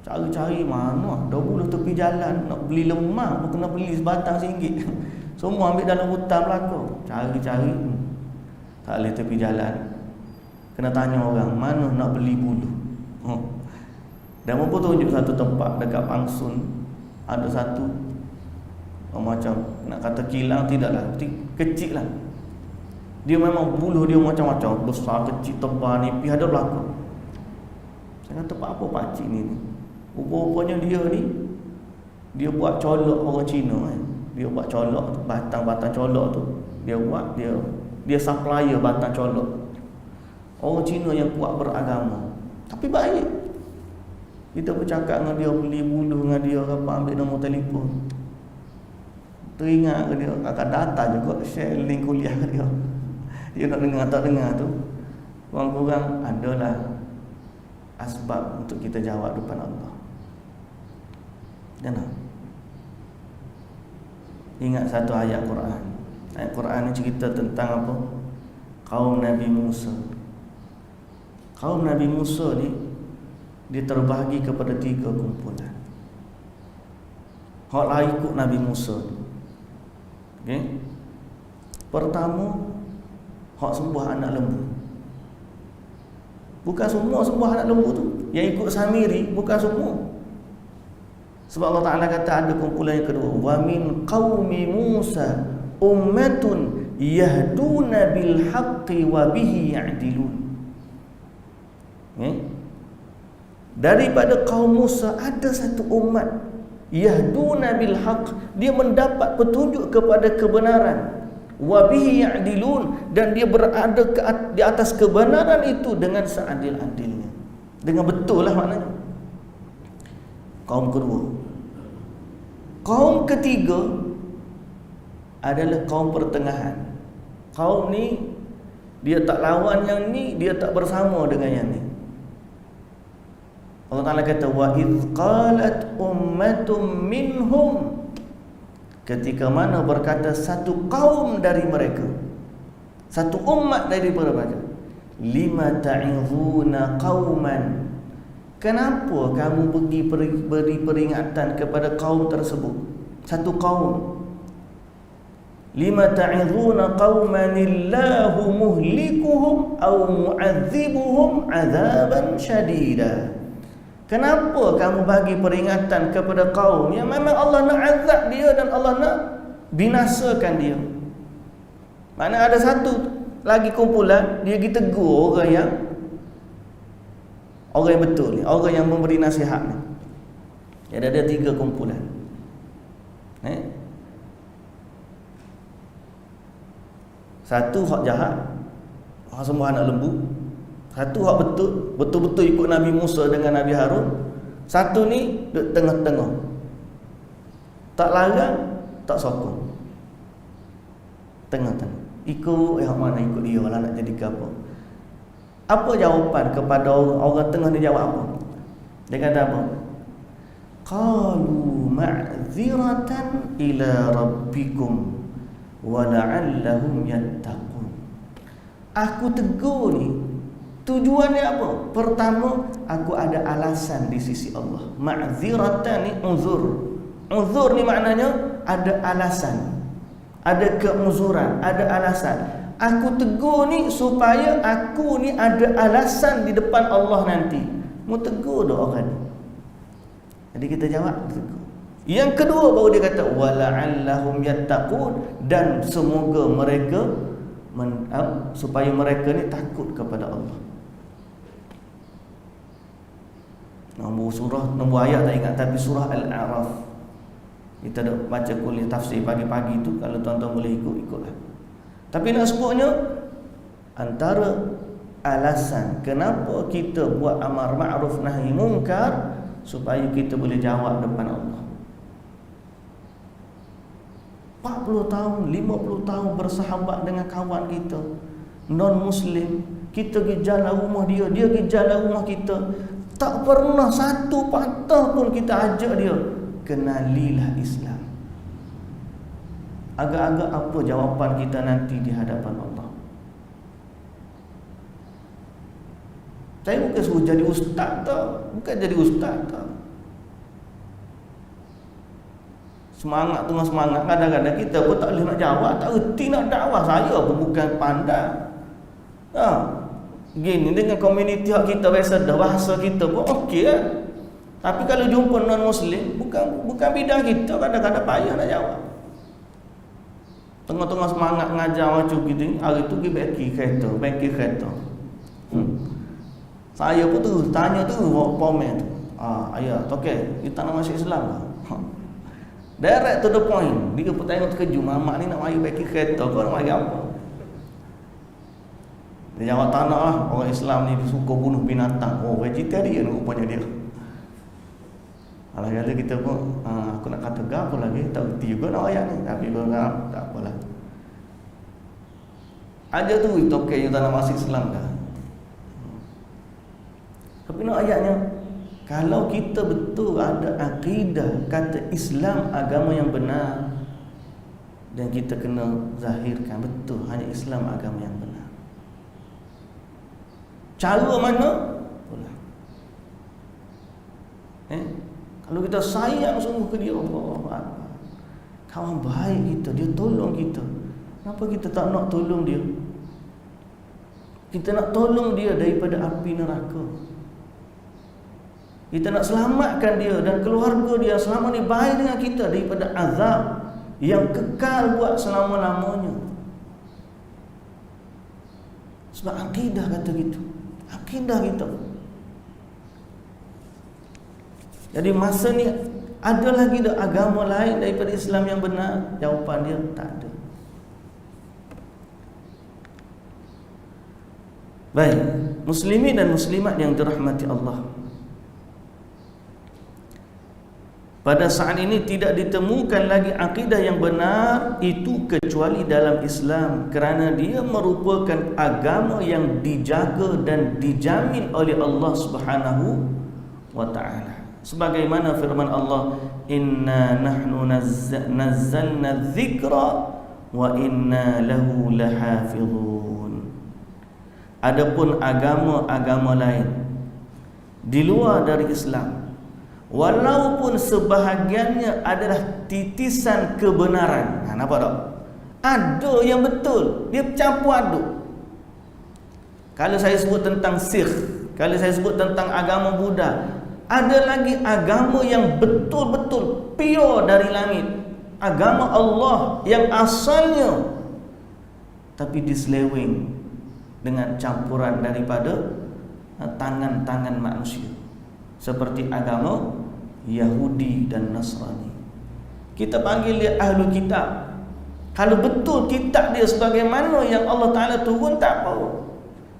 Cari-cari mana ada bulu tepi jalan, nak beli lemah pun kena beli sebatang RM1. Semua ambil dalam hutan belakang. Cari-cari tak boleh tepi jalan. Kena tanya orang mana nak beli bulu. Dan mampu tunjuk satu tempat dekat Pangsun, ada satu macam nak kata kilang tidaklah, kecil lah. Dia memang buluh dia macam-macam, besar, kecil, tebal, nipis, ada belakang. Saya kata apa pakcik ni? Rupa-rupanya dia ni, dia buat colok orang Cina. Dia buat colok, batang-batang colok tu dia buat, dia supplier batang colok. Orang Cina yang kuat beragama, tapi baik. Kita bercakap dengan dia, beli bulu dengan dia, ambil nombor telefon, teringat ke dia, akan datang juga share link kuliah ke dia. Dia nak dengar tak dengar tu, kurang-kurang adalah asbab untuk kita jawab depan Allah. Jangan ingat satu ayat Quran. Ayat Quran ni cerita tentang apa? Kaum Nabi Musa. Kaum Nabi Musa ni dia terbahagi kepada 3 kumpulan. Hak lain ikut Nabi Musa. Okey. Pertama, hak sembah anak lembu. Bukan semua sembah anak lembu tu. Yang ikut Samiri bukan semua. Sebab Allah Ta'ala kata ada kumpulan yang kedua, wa min qaumi Musa ummatun yahduna bil haqqi wa bihi ya'dilun. Daripada kaum Musa ada satu umat yahduna bil haqq, dia mendapat petunjuk kepada kebenaran, wa bihi ya'dilun, dan dia berada di atas kebenaran itu dengan seadil-adilnya, dengan betul lah maknanya. Kaum kedua. Kaum ketiga adalah kaum pertengahan. Kaum ni dia tak lawan yang ni, dia tak bersama dengan yang ni. Allah Ta'ala kata wa idh qalat ummatum minhum, ketika mana berkata satu kaum dari mereka, satu umat dari mereka, lima ta'idhuna qauman, kenapa kamu pergi beri peringatan kepada kaum tersebut? Satu kaum. Lima ta'idhuna qauman illahu muhlikuhum aw mu'adzibuhum 'adzaban syadida. Kenapa kamu bagi peringatan kepada kaum yang memang Allah nak azab dia dan Allah nak binasakan dia? Mana ada satu lagi kumpulan, dia pergi tegur orang yang betul ni, orang yang memberi nasihat ni. Jadi ada tiga kumpulan. Satu hak jahat, hak sembah anak lembu. Satu hak betul-betul ikut Nabi Musa dengan Nabi Harun. Satu ni duduk tengah-tengah, tak larang, tak sokong, tengah-tengah. Ikut yang mana ikut dia lah nak jadi apa. Apa jawapan kepada orang tengah ni? Jawab apa? Dia kata apa? Qalu ma'ziratan ila rabbikum wa la'allahum yattaqun. Aku tegur ni, tujuannya apa? Pertama, aku ada alasan di sisi Allah. Ma'ziratan ni uzur. Uzur ni maknanya ada alasan, ada keuzuran, ada alasan. Aku tegur ni supaya aku ni ada alasan di depan Allah nanti. Mau tegur dah orang ni. Jadi kita jawab tegur. Yang kedua baru dia kata wala'allahum yattaqun, dan semoga mereka supaya mereka ni takut kepada Allah. Nombor ayat tak ingat, tapi surah Al-A'raf. Kita dah baca kuliah tafsir pagi-pagi tu, kalau tuan-tuan boleh ikutlah. Tapi nak sebutnya, antara alasan kenapa kita buat amar ma'ruf nahi munkar, supaya kita boleh jawab depan Allah. 40 tahun, 50 tahun bersahabat dengan kawan kita non-Muslim, kita pergi jalan rumah dia, dia pergi jalan rumah kita, tak pernah satu patah pun kita ajak dia kenalilah Islam. Agak-agak apa jawapan kita nanti di hadapan Allah? Saya bukan suruh jadi ustaz tau, bukan jadi ustaz tau. Semangat tengah semangat, kadang-kadang kita pun tak boleh nak jawab, tak erti nak dakwah. Saya pun bukan pandai. Gini dengan komuniti hak kita biasa dah, bahasa kita pun okey lah. Tapi kalau jumpa non-Muslim, bukan bidang kita, kadang-kadang payah nak jawab. Tengah-tengah semangat mengajar macam gitu, hari tu pergi bengkel kereta. Saya pun tu tanya tu pomen tu. Ayah, okey, kita nak masuk Islam ke? Direct to the point. Dia pun tengok terkejut, mamak ni nak mari bengkel kereta, kau nak mari apa? Dia jawab, tak nak lah, orang Islam ni suka bunuh binatang. Oh, vegetarian rupanya dia. Kalau kita pun aku nak kata gapo lagi, tak erti juga nak ayat ni, tapi tak apalah. Aja tu itu okey, yang tak nak masuk Islam dah. Tapi nak ayatnya, kalau kita betul ada akidah kata Islam agama yang benar, dan kita kena zahirkan betul hanya Islam agama yang benar. Cara mana? Kalau kita sayang sungguh ke dia, Allah, kawan baik kita, dia tolong kita, kenapa kita tak nak tolong dia? Kita nak tolong dia daripada api neraka. Kita nak selamatkan dia dan keluarga dia selama ni baik dengan kita daripada azab yang kekal buat selama-lamanya. Sebab akidah kata gitu. Akidah kita. Jadi masa ni ada lagi dah agama lain daripada Islam yang benar? Jawapan dia tak ada. Baik, muslimin dan muslimat yang dirahmati Allah. Pada saat ini tidak ditemukan lagi akidah yang benar itu kecuali dalam Islam, kerana dia merupakan agama yang dijaga dan dijamin oleh Allah Subhanahu wa taala. Sebagaimana firman Allah, inna nahnu nazzalna dzikra wa inna lahu lahafizun. Adapun agama-agama lain di luar dari Islam, walaupun sebahagiannya adalah titisan kebenaran. Nampak tak? Ada yang betul, dia campur aduk. Kalau saya sebut tentang Sikh, kalau saya sebut tentang agama Buddha, ada lagi agama yang betul-betul pure dari langit, agama Allah yang asalnya, tapi diseleweng dengan campuran daripada tangan-tangan manusia, seperti agama Yahudi dan Nasrani. Kita panggil dia Ahlul Kitab. Kalau betul kitab dia sebagaimana yang Allah Ta'ala turun, tak apa.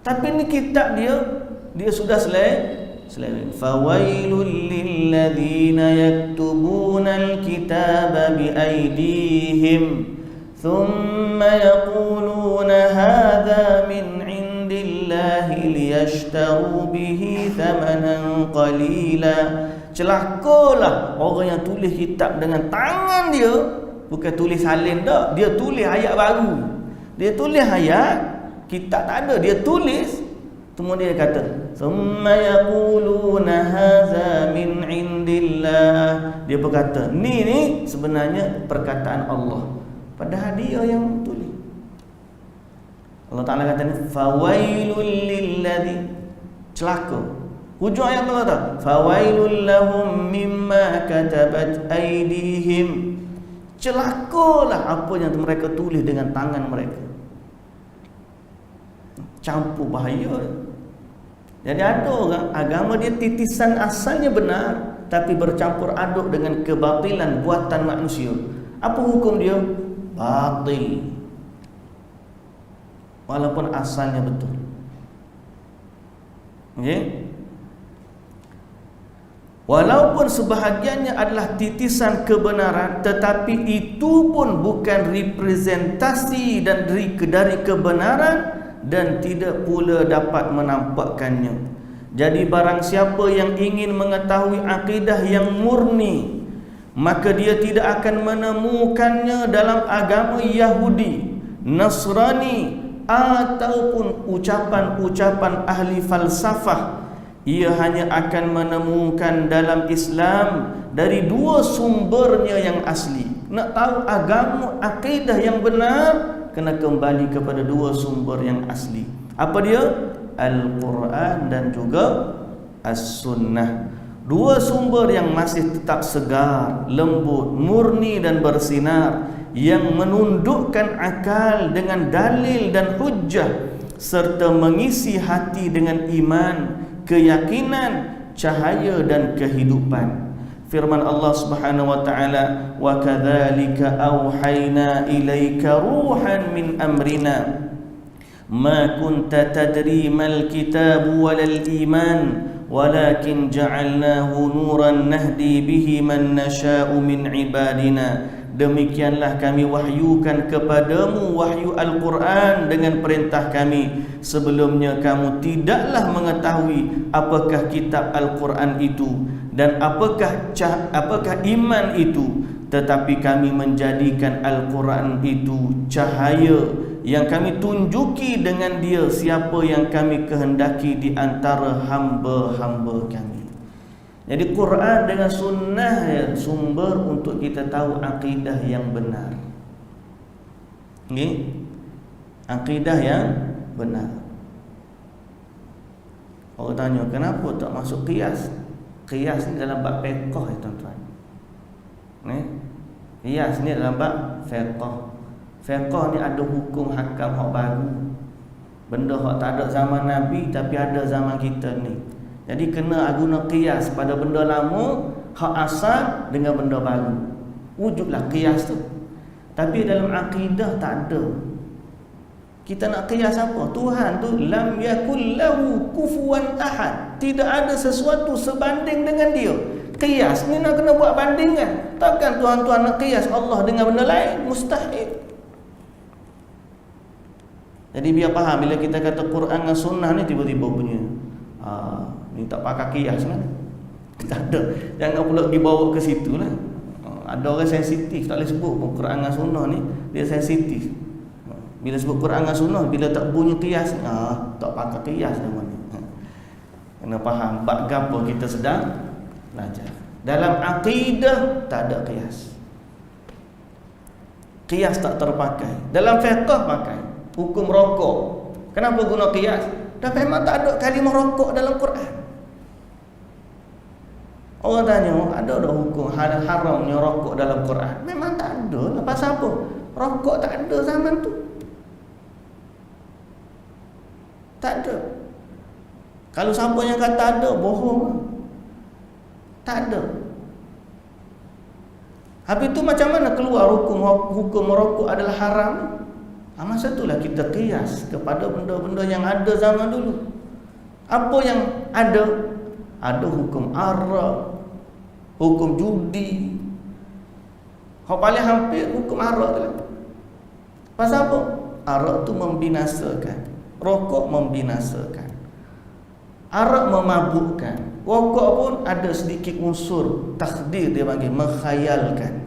Tapi ni kitab dia sudah seleweng. Fawailul lilladzina yaktubuna alkitaba biaydihim thumma yaquluna hadha min indillahi liyashtaru bihi thamanan qalila. Celakalah orang yang tulis kitab dengan tangan dia, bukan tulis salin dah, dia tulis ayat baru. Dia tulis ayat, kitab tak ada, dia tulis. Kemudian dia kata, "Tsumma yaquluna hadza min indillah." Dia berkata, ni sebenarnya perkataan Allah. Padahal dia yang tulis. Allah Ta'ala kata ni, "Fawailul lilladzi", celaka. Hujung ayat Allah kata, "Fawailul lahum mimma katabat aydihim." Celakalah apa yang mereka tulis dengan tangan mereka. Campur bahaya. Jadi ada orang agama dia titisan asalnya benar, tapi bercampur aduk dengan kebatilan buatan manusia. Apa hukum dia? Batil, walaupun asalnya betul. Okay? Walaupun sebahagiannya adalah titisan kebenaran, tetapi itu pun bukan representasi dari kebenaran dan tidak pula dapat menampakkannya. Jadi barang siapa yang ingin mengetahui akidah yang murni, maka dia tidak akan menemukannya dalam agama Yahudi, Nasrani ataupun ucapan-ucapan ahli falsafah. Ia hanya akan menemukan dalam Islam dari dua sumbernya yang asli. Nak tahu agama, akidah yang benar, kena kembali kepada dua sumber yang asli. Apa dia? Al-Quran dan juga As-Sunnah. Dua sumber yang masih tetap segar, lembut, murni dan bersinar, yang menundukkan akal dengan dalil dan hujjah, serta mengisi hati dengan iman, keyakinan, cahaya dan kehidupan. Firman Allah Subhanahu wa taala, "Wa kadzalika auhayna ilaika ruhan min amrina ma kunta tadri mal kitabu walal iman walakin ja'alnahu nuran nahdi bihi man nasha'u min ibadina." Demikianlah kami wahyukan kepadamu wahyu Al-Quran dengan perintah kami. Sebelumnya kamu tidaklah mengetahui apakah kitab Al-Quran itu dan apakah iman itu, tetapi kami menjadikan Al-Quran itu cahaya yang kami tunjuki dengan dia siapa yang kami kehendaki di antara hamba-hamba kami. Jadi Quran dengan sunnah sumber untuk kita tahu akidah yang benar. Okay? Akidah yang benar. Orang tanya, kenapa tak masuk qiyas? Qiyas ni dalam bab fiqh ya tuan-tuan. Qiyas ni dalam bab fiqh. Fiqh ni ada hukum hakam hak baru. Benda hak tak ada zaman Nabi tapi ada zaman kita ni. Jadi kena guna qiyas pada benda lama, hak asal dengan benda baru. Wujudlah qiyas tu. Tapi dalam akidah tak ada. Kita nak qiyas apa? Tuhan tu lam yakul lahu kufuwan ahad. Tidak ada sesuatu sebanding dengan dia. Qiyas ni nak kena buat bandingan. Takkan Tuhan nak qiyas Allah dengan benda lain? Mustahil. Jadi biar faham bila kita kata Quran dan Sunnah ni tiba-tiba punya ni tak pakai qiyas kan? Tak ada. Jangan pula dibawa ke situ lah. Ada orang sensitif tak boleh sebut Quran dan Sunnah ni, dia sensitif. Bila sebut Quran dan Sunnah, bila tak bunyi qiyas, tak pakai qiyas nama ni. Kena faham bab gapo kita sedang belajar. Dalam akidah tak ada qiyas. Qiyas tak terpakai. Dalam fiqh pakai. Hukum rokok. Kenapa guna qiyas? Dah memang tak ada kalimah rokok dalam Quran. Orang tanya, ada tak hukum haramnya rokok dalam Quran? Memang tak ada. Pasal apa? Rokok tak ada zaman tu. Tak ada. Kalau siapa yang kata ada, bohong. Tak ada. Habis tu macam mana keluar hukum merokok adalah haram? Masa itulah kita qiyas kepada benda-benda yang ada zaman dulu. Apa yang ada? Ada hukum arak, hukum judi. Yang paling hampir hukum arak tu lah. Pasal apa? Arak tu membinasakan, rokok membinasakan. Arak memabukkan. Rokok pun ada sedikit unsur takdir, dia panggil menghayalkan.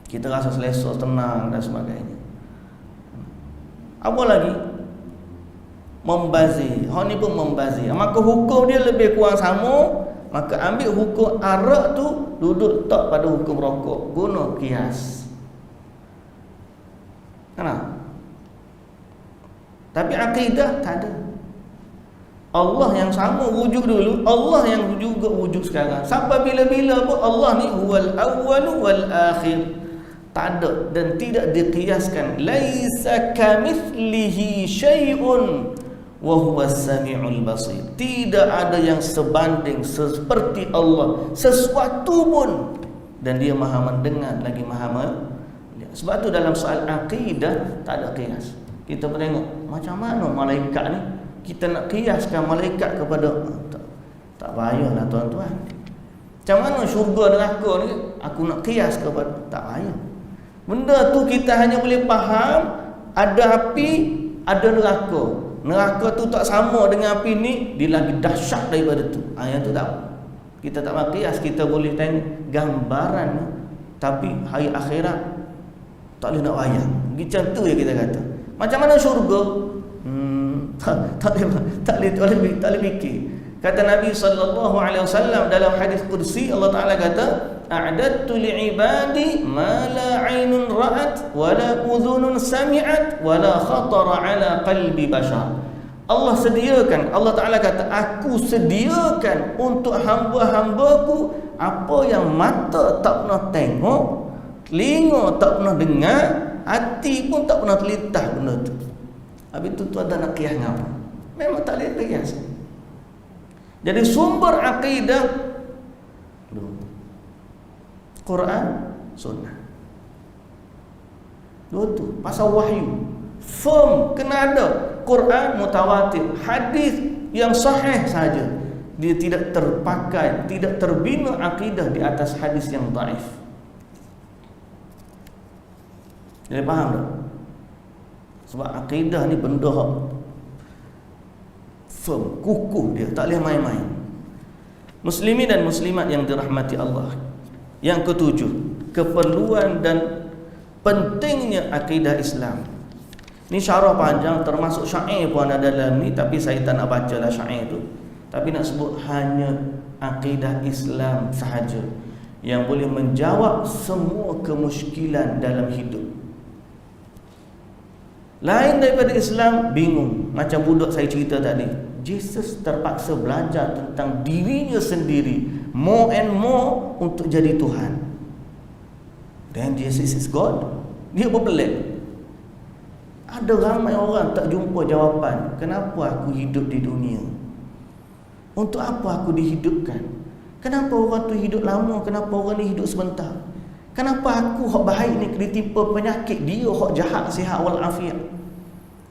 Kita rasa selesa, tenang dan sebagainya. Apa lagi? Membazir. Hak ni pun membazir. Maka hukum dia lebih kurang sama. Maka ambil hukum arak tu, duduk tak pada hukum rokok. Guna qiyas. Kenapa? Tapi akidah tak ada. Allah yang sama wujud dulu, Allah yang juga wujud sekarang. Sampai bila-bila pun Allah ni huwal awwalu wal akhir. Tak ada dan tidak diqiyaskan. Laisa kamithlihi syai'un wa huwas samiul basir. Tidak ada yang sebanding seperti Allah sesuatu pun, dan dia Maha mendengar lagi Maha melihat. Sebab tu dalam soal akidah tak ada qiyas. Kita tengok macam mana malaikat ni, kita nak qiyaskan malaikat kepada tak payahlah tuan-tuan. Macam mana syurga neraka ni aku nak qiyas kepada, tak payah. Benda tu kita hanya boleh faham, ada api, ada neraka. Neraka tu tak sama dengan api ni, dia lagi dahsyat daripada tu. Yang tu tak. Kita tak pakai qiyas, kita boleh tengok gambaran, tapi hari akhirat tak boleh nak wayang. Macam tu je kita kata. Macam mana syurga? Tak boleh fikir. Kata Nabi SAW dalam hadis qudsi, Allah Ta'ala kata, a'dadtu li'ibadi ma la 'ainun ra'at wa la udhunun sami'at wa la khatara 'ala qalbi bashar. Allah sediakan, Allah Ta'ala kata, aku sediakan untuk hamba-hambaku apa yang mata tak pernah tengok, telinga tak pernah dengar, hati pun tak pernah terlintas benda tu. Habis tu ada nak qiyas apa? Memang tak boleh qiyas. Jadi sumber akidah Quran, Sunnah. Dua tu pasal wahyu. Firm kena ada. Quran mutawatir, hadis yang sahih saja. Dia tidak terpakai, tidak terbina akidah di atas hadis yang dhaif. Jadi faham tak? Sebab akidah ni benda firm, kukuh dia, tak boleh main-main. Muslimin dan muslimat yang dirahmati Allah. Yang ketujuh, keperluan dan pentingnya akidah Islam. Ni syarah panjang, termasuk syair pun ada dalam ni, tapi saya tak nak bacalah syair tu. Tapi nak sebut hanya akidah Islam sahaja yang boleh menjawab semua kemusykilan dalam hidup. Lain daripada Islam, bingung. Macam budak saya cerita tadi, Jesus terpaksa belajar tentang dirinya sendiri, more and more, untuk jadi Tuhan. Then Jesus is God. Dia berpelik. Ada ramai orang tak jumpa jawapan. Kenapa aku hidup di dunia? Untuk apa aku dihidupkan? Kenapa orang tu hidup lama? Kenapa orang ni hidup sebentar? Kenapa aku hak baik ni ditimpa penyakit, dia hak jahat sihat walafiat?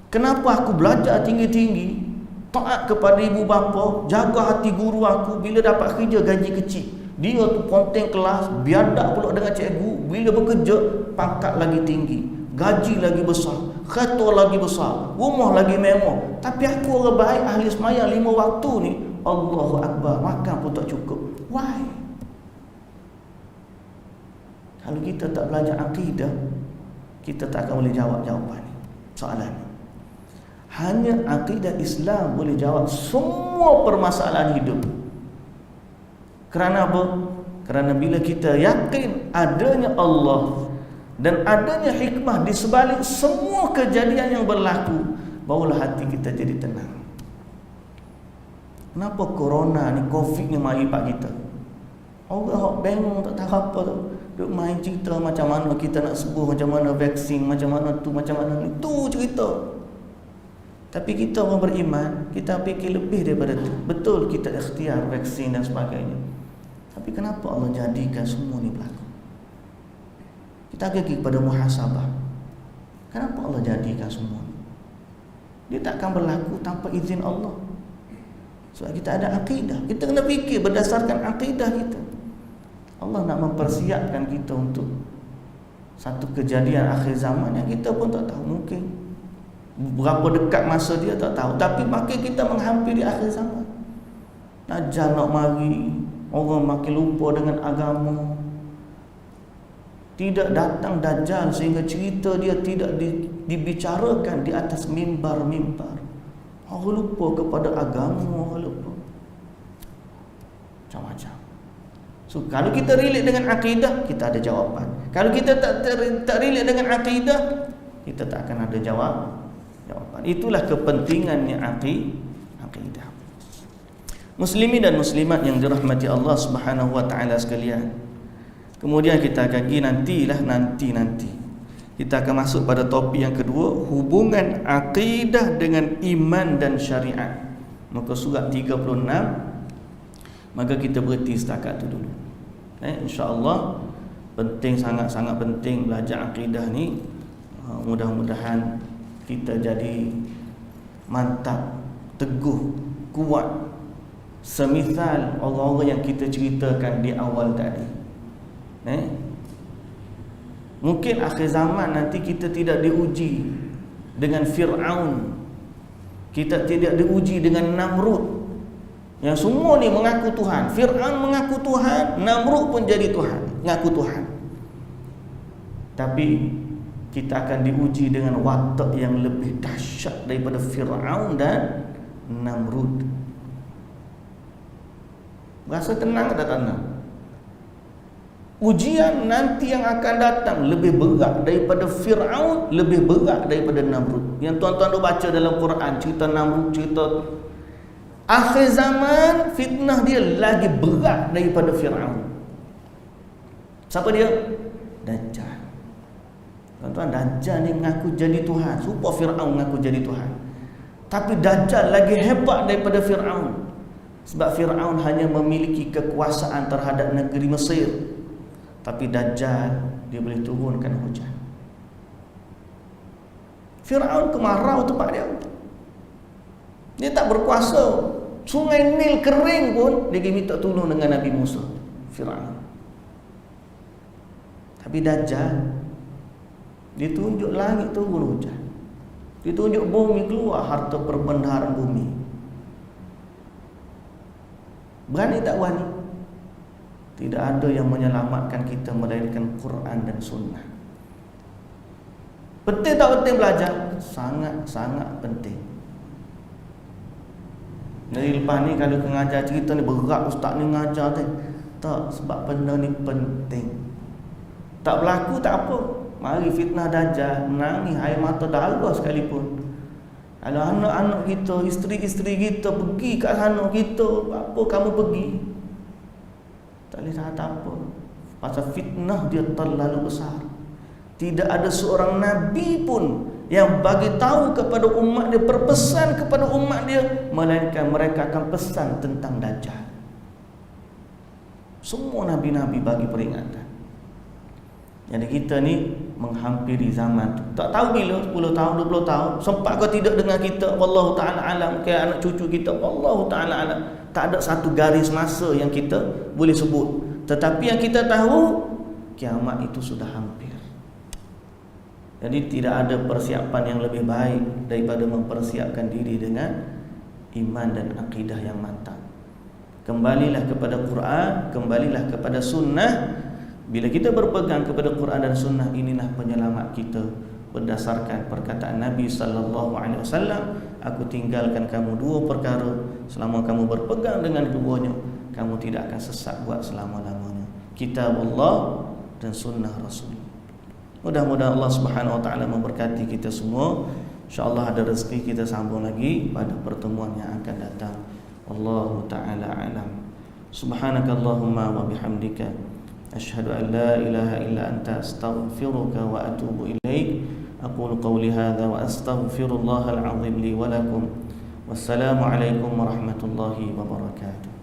Kenapa aku belajar tinggi-tinggi, taat kepada ibu bapa, jaga hati guru aku, bila dapat kerja gaji kecil? Dia tu ponteng kelas, biadab pula dengan cikgu, bila bekerja pangkat lagi tinggi, gaji lagi besar, kereta lagi besar, rumah lagi mewah. Tapi aku orang baik, ahli sembahyang 5 waktu ni, Allahu Akbar, makan pun tak cukup. Why? Kalau kita tak belajar akidah, kita tak akan boleh jawab jawapan ni, soalan ni. Hanya akidah Islam boleh jawab semua permasalahan hidup. Kerana apa? Kerana bila kita yakin adanya Allah dan adanya hikmah di sebalik semua kejadian yang berlaku, barulah hati kita jadi tenang. Kenapa corona ni, covid ni mari pak kita? Orang bingung tak tahu apa tu. Duk main cerita macam mana kita nak sembuh, macam mana vaksin, macam mana tu, macam mana ni. Tu cerita. Tapi kita orang beriman, kita fikir lebih daripada tu. Betul kita ikhtiar vaksin dan sebagainya. Tapi kenapa Allah jadikan semua ni berlaku? Kita pergi kepada muhasabah. Kenapa Allah jadikan semua ni? Dia takkan berlaku tanpa izin Allah. Sebab kita ada akidah. Kita kena fikir berdasarkan akidah kita. Allah nak mempersiapkan kita untuk satu kejadian akhir zaman yang kita pun tak tahu. Mungkin berapa dekat masa dia tak tahu. Tapi makin kita menghampiri akhir zaman, Dajjal nak mari, orang makin lupa dengan agama. Tidak datang Dajjal sehingga cerita dia tidak dibicarakan di atas mimbar-mimbar. Orang lupa kepada agama, orang lupa macam-macam. So kalau kita relate dengan akidah, kita ada jawapan. Kalau kita tak relate dengan akidah, kita tak akan ada jawapan. Itulah kepentingannya akidah. Muslimin dan muslimat yang dirahmati Allah Subhanahu wa taala sekalian. Kemudian kita akan pergi nanti. Kita akan masuk pada topik yang kedua, hubungan akidah dengan iman dan syariat. Muka surat 36. Maka kita berhenti setakat tu dulu. InsyaAllah penting, sangat-sangat penting belajar akidah ni. Mudah-mudahan kita jadi mantap, teguh, kuat, semisal orang-orang yang kita ceritakan di awal tadi. Mungkin akhir zaman nanti kita tidak diuji dengan Fir'aun, kita tidak diuji dengan Namrud, yang semua ni mengaku Tuhan. Fir'aun mengaku Tuhan, Namrud pun jadi Tuhan, mengaku Tuhan. Tapi kita akan diuji dengan watak yang lebih dahsyat daripada Fir'aun dan Namrud. Rasa tenang tak tenang? Ujian nanti yang akan datang lebih berat daripada Fir'aun, lebih berat daripada Namrud. Yang tuan-tuan dah baca dalam Quran, cerita Namrud, cerita akhir zaman, fitnah dia lagi berat daripada Fir'aun. Siapa dia? Dajjal. Tuan-tuan, Dajjal ni mengaku jadi Tuhan, supaya Fir'aun mengaku jadi Tuhan. Tapi Dajjal lagi hebat daripada Fir'aun. Sebab Fir'aun hanya memiliki kekuasaan terhadap negeri Mesir, tapi Dajjal dia boleh turunkan hujan. Fir'aun kemarau tempat dia, dia tak berkuasa. Sungai Nil kering pun dia minta tolong dengan Nabi Musa, Fir'aun. Tapi Dajjal, dia tunjuk langit turun hujan, dia tunjuk bumi keluar harta perbendaharaan bumi. Berani tak berani? Tidak ada yang menyelamatkan kita melainkan Quran dan Sunnah. Penting tak penting belajar? Sangat-sangat penting. Dari lepas ni kalau mengajar cerita ni berat ustaz ni mengajar tu. Tak, sebab benda ni penting. Tak berlaku tak apa. Mari fitnah Dajjal, menangis air mata darah sekalipun. Kalau anak-anak kita, isteri-isteri kita pergi kat sana, kita apa kamu pergi? Tak boleh kata apa. Pasal fitnah dia terlalu besar. Tidak ada seorang nabi pun yang bagi tahu kepada umat dia, berpesan kepada umat dia, melainkan mereka akan pesan tentang Dajjal. Semua nabi-nabi bagi peringatan. Jadi kita ni menghampiri zaman tu. Tak tahu bila, 10 tahun, 20 tahun, sempat kau tidak dengar kita, wallahu ta'ala alam, ke anak cucu kita, wallahu ta'ala alam. Tak ada satu garis masa yang kita boleh sebut. Tetapi yang kita tahu, kiamat itu sudah hampir. Jadi tidak ada persiapan yang lebih baik daripada mempersiapkan diri dengan iman dan akidah yang mantap. Kembalilah kepada Quran, kembalilah kepada sunnah. Bila kita berpegang kepada Quran dan sunnah, inilah penyelamat kita. Berdasarkan perkataan Nabi SAW, aku tinggalkan kamu 2 perkara, selama kamu berpegang dengan keduanya, kamu tidak akan sesat buat selama-lamanya. Kitab Allah dan sunnah Rasul. Mudah-mudahan Allah Subhanahu Wa Taala memberkati kita semua. InsyaAllah ada rezeki kita sambung lagi pada pertemuan yang akan datang. Wallahu ta'ala alam. Subhanakallahumma wa bihamdika, asyhadu an la ilaha illa anta, astaghfiruka wa atubu ilaik. Aqulu qawli hadha wa astaghfirullahal azim li wa lakum. Wassalamu alaikum warahmatullahi wabarakatuh.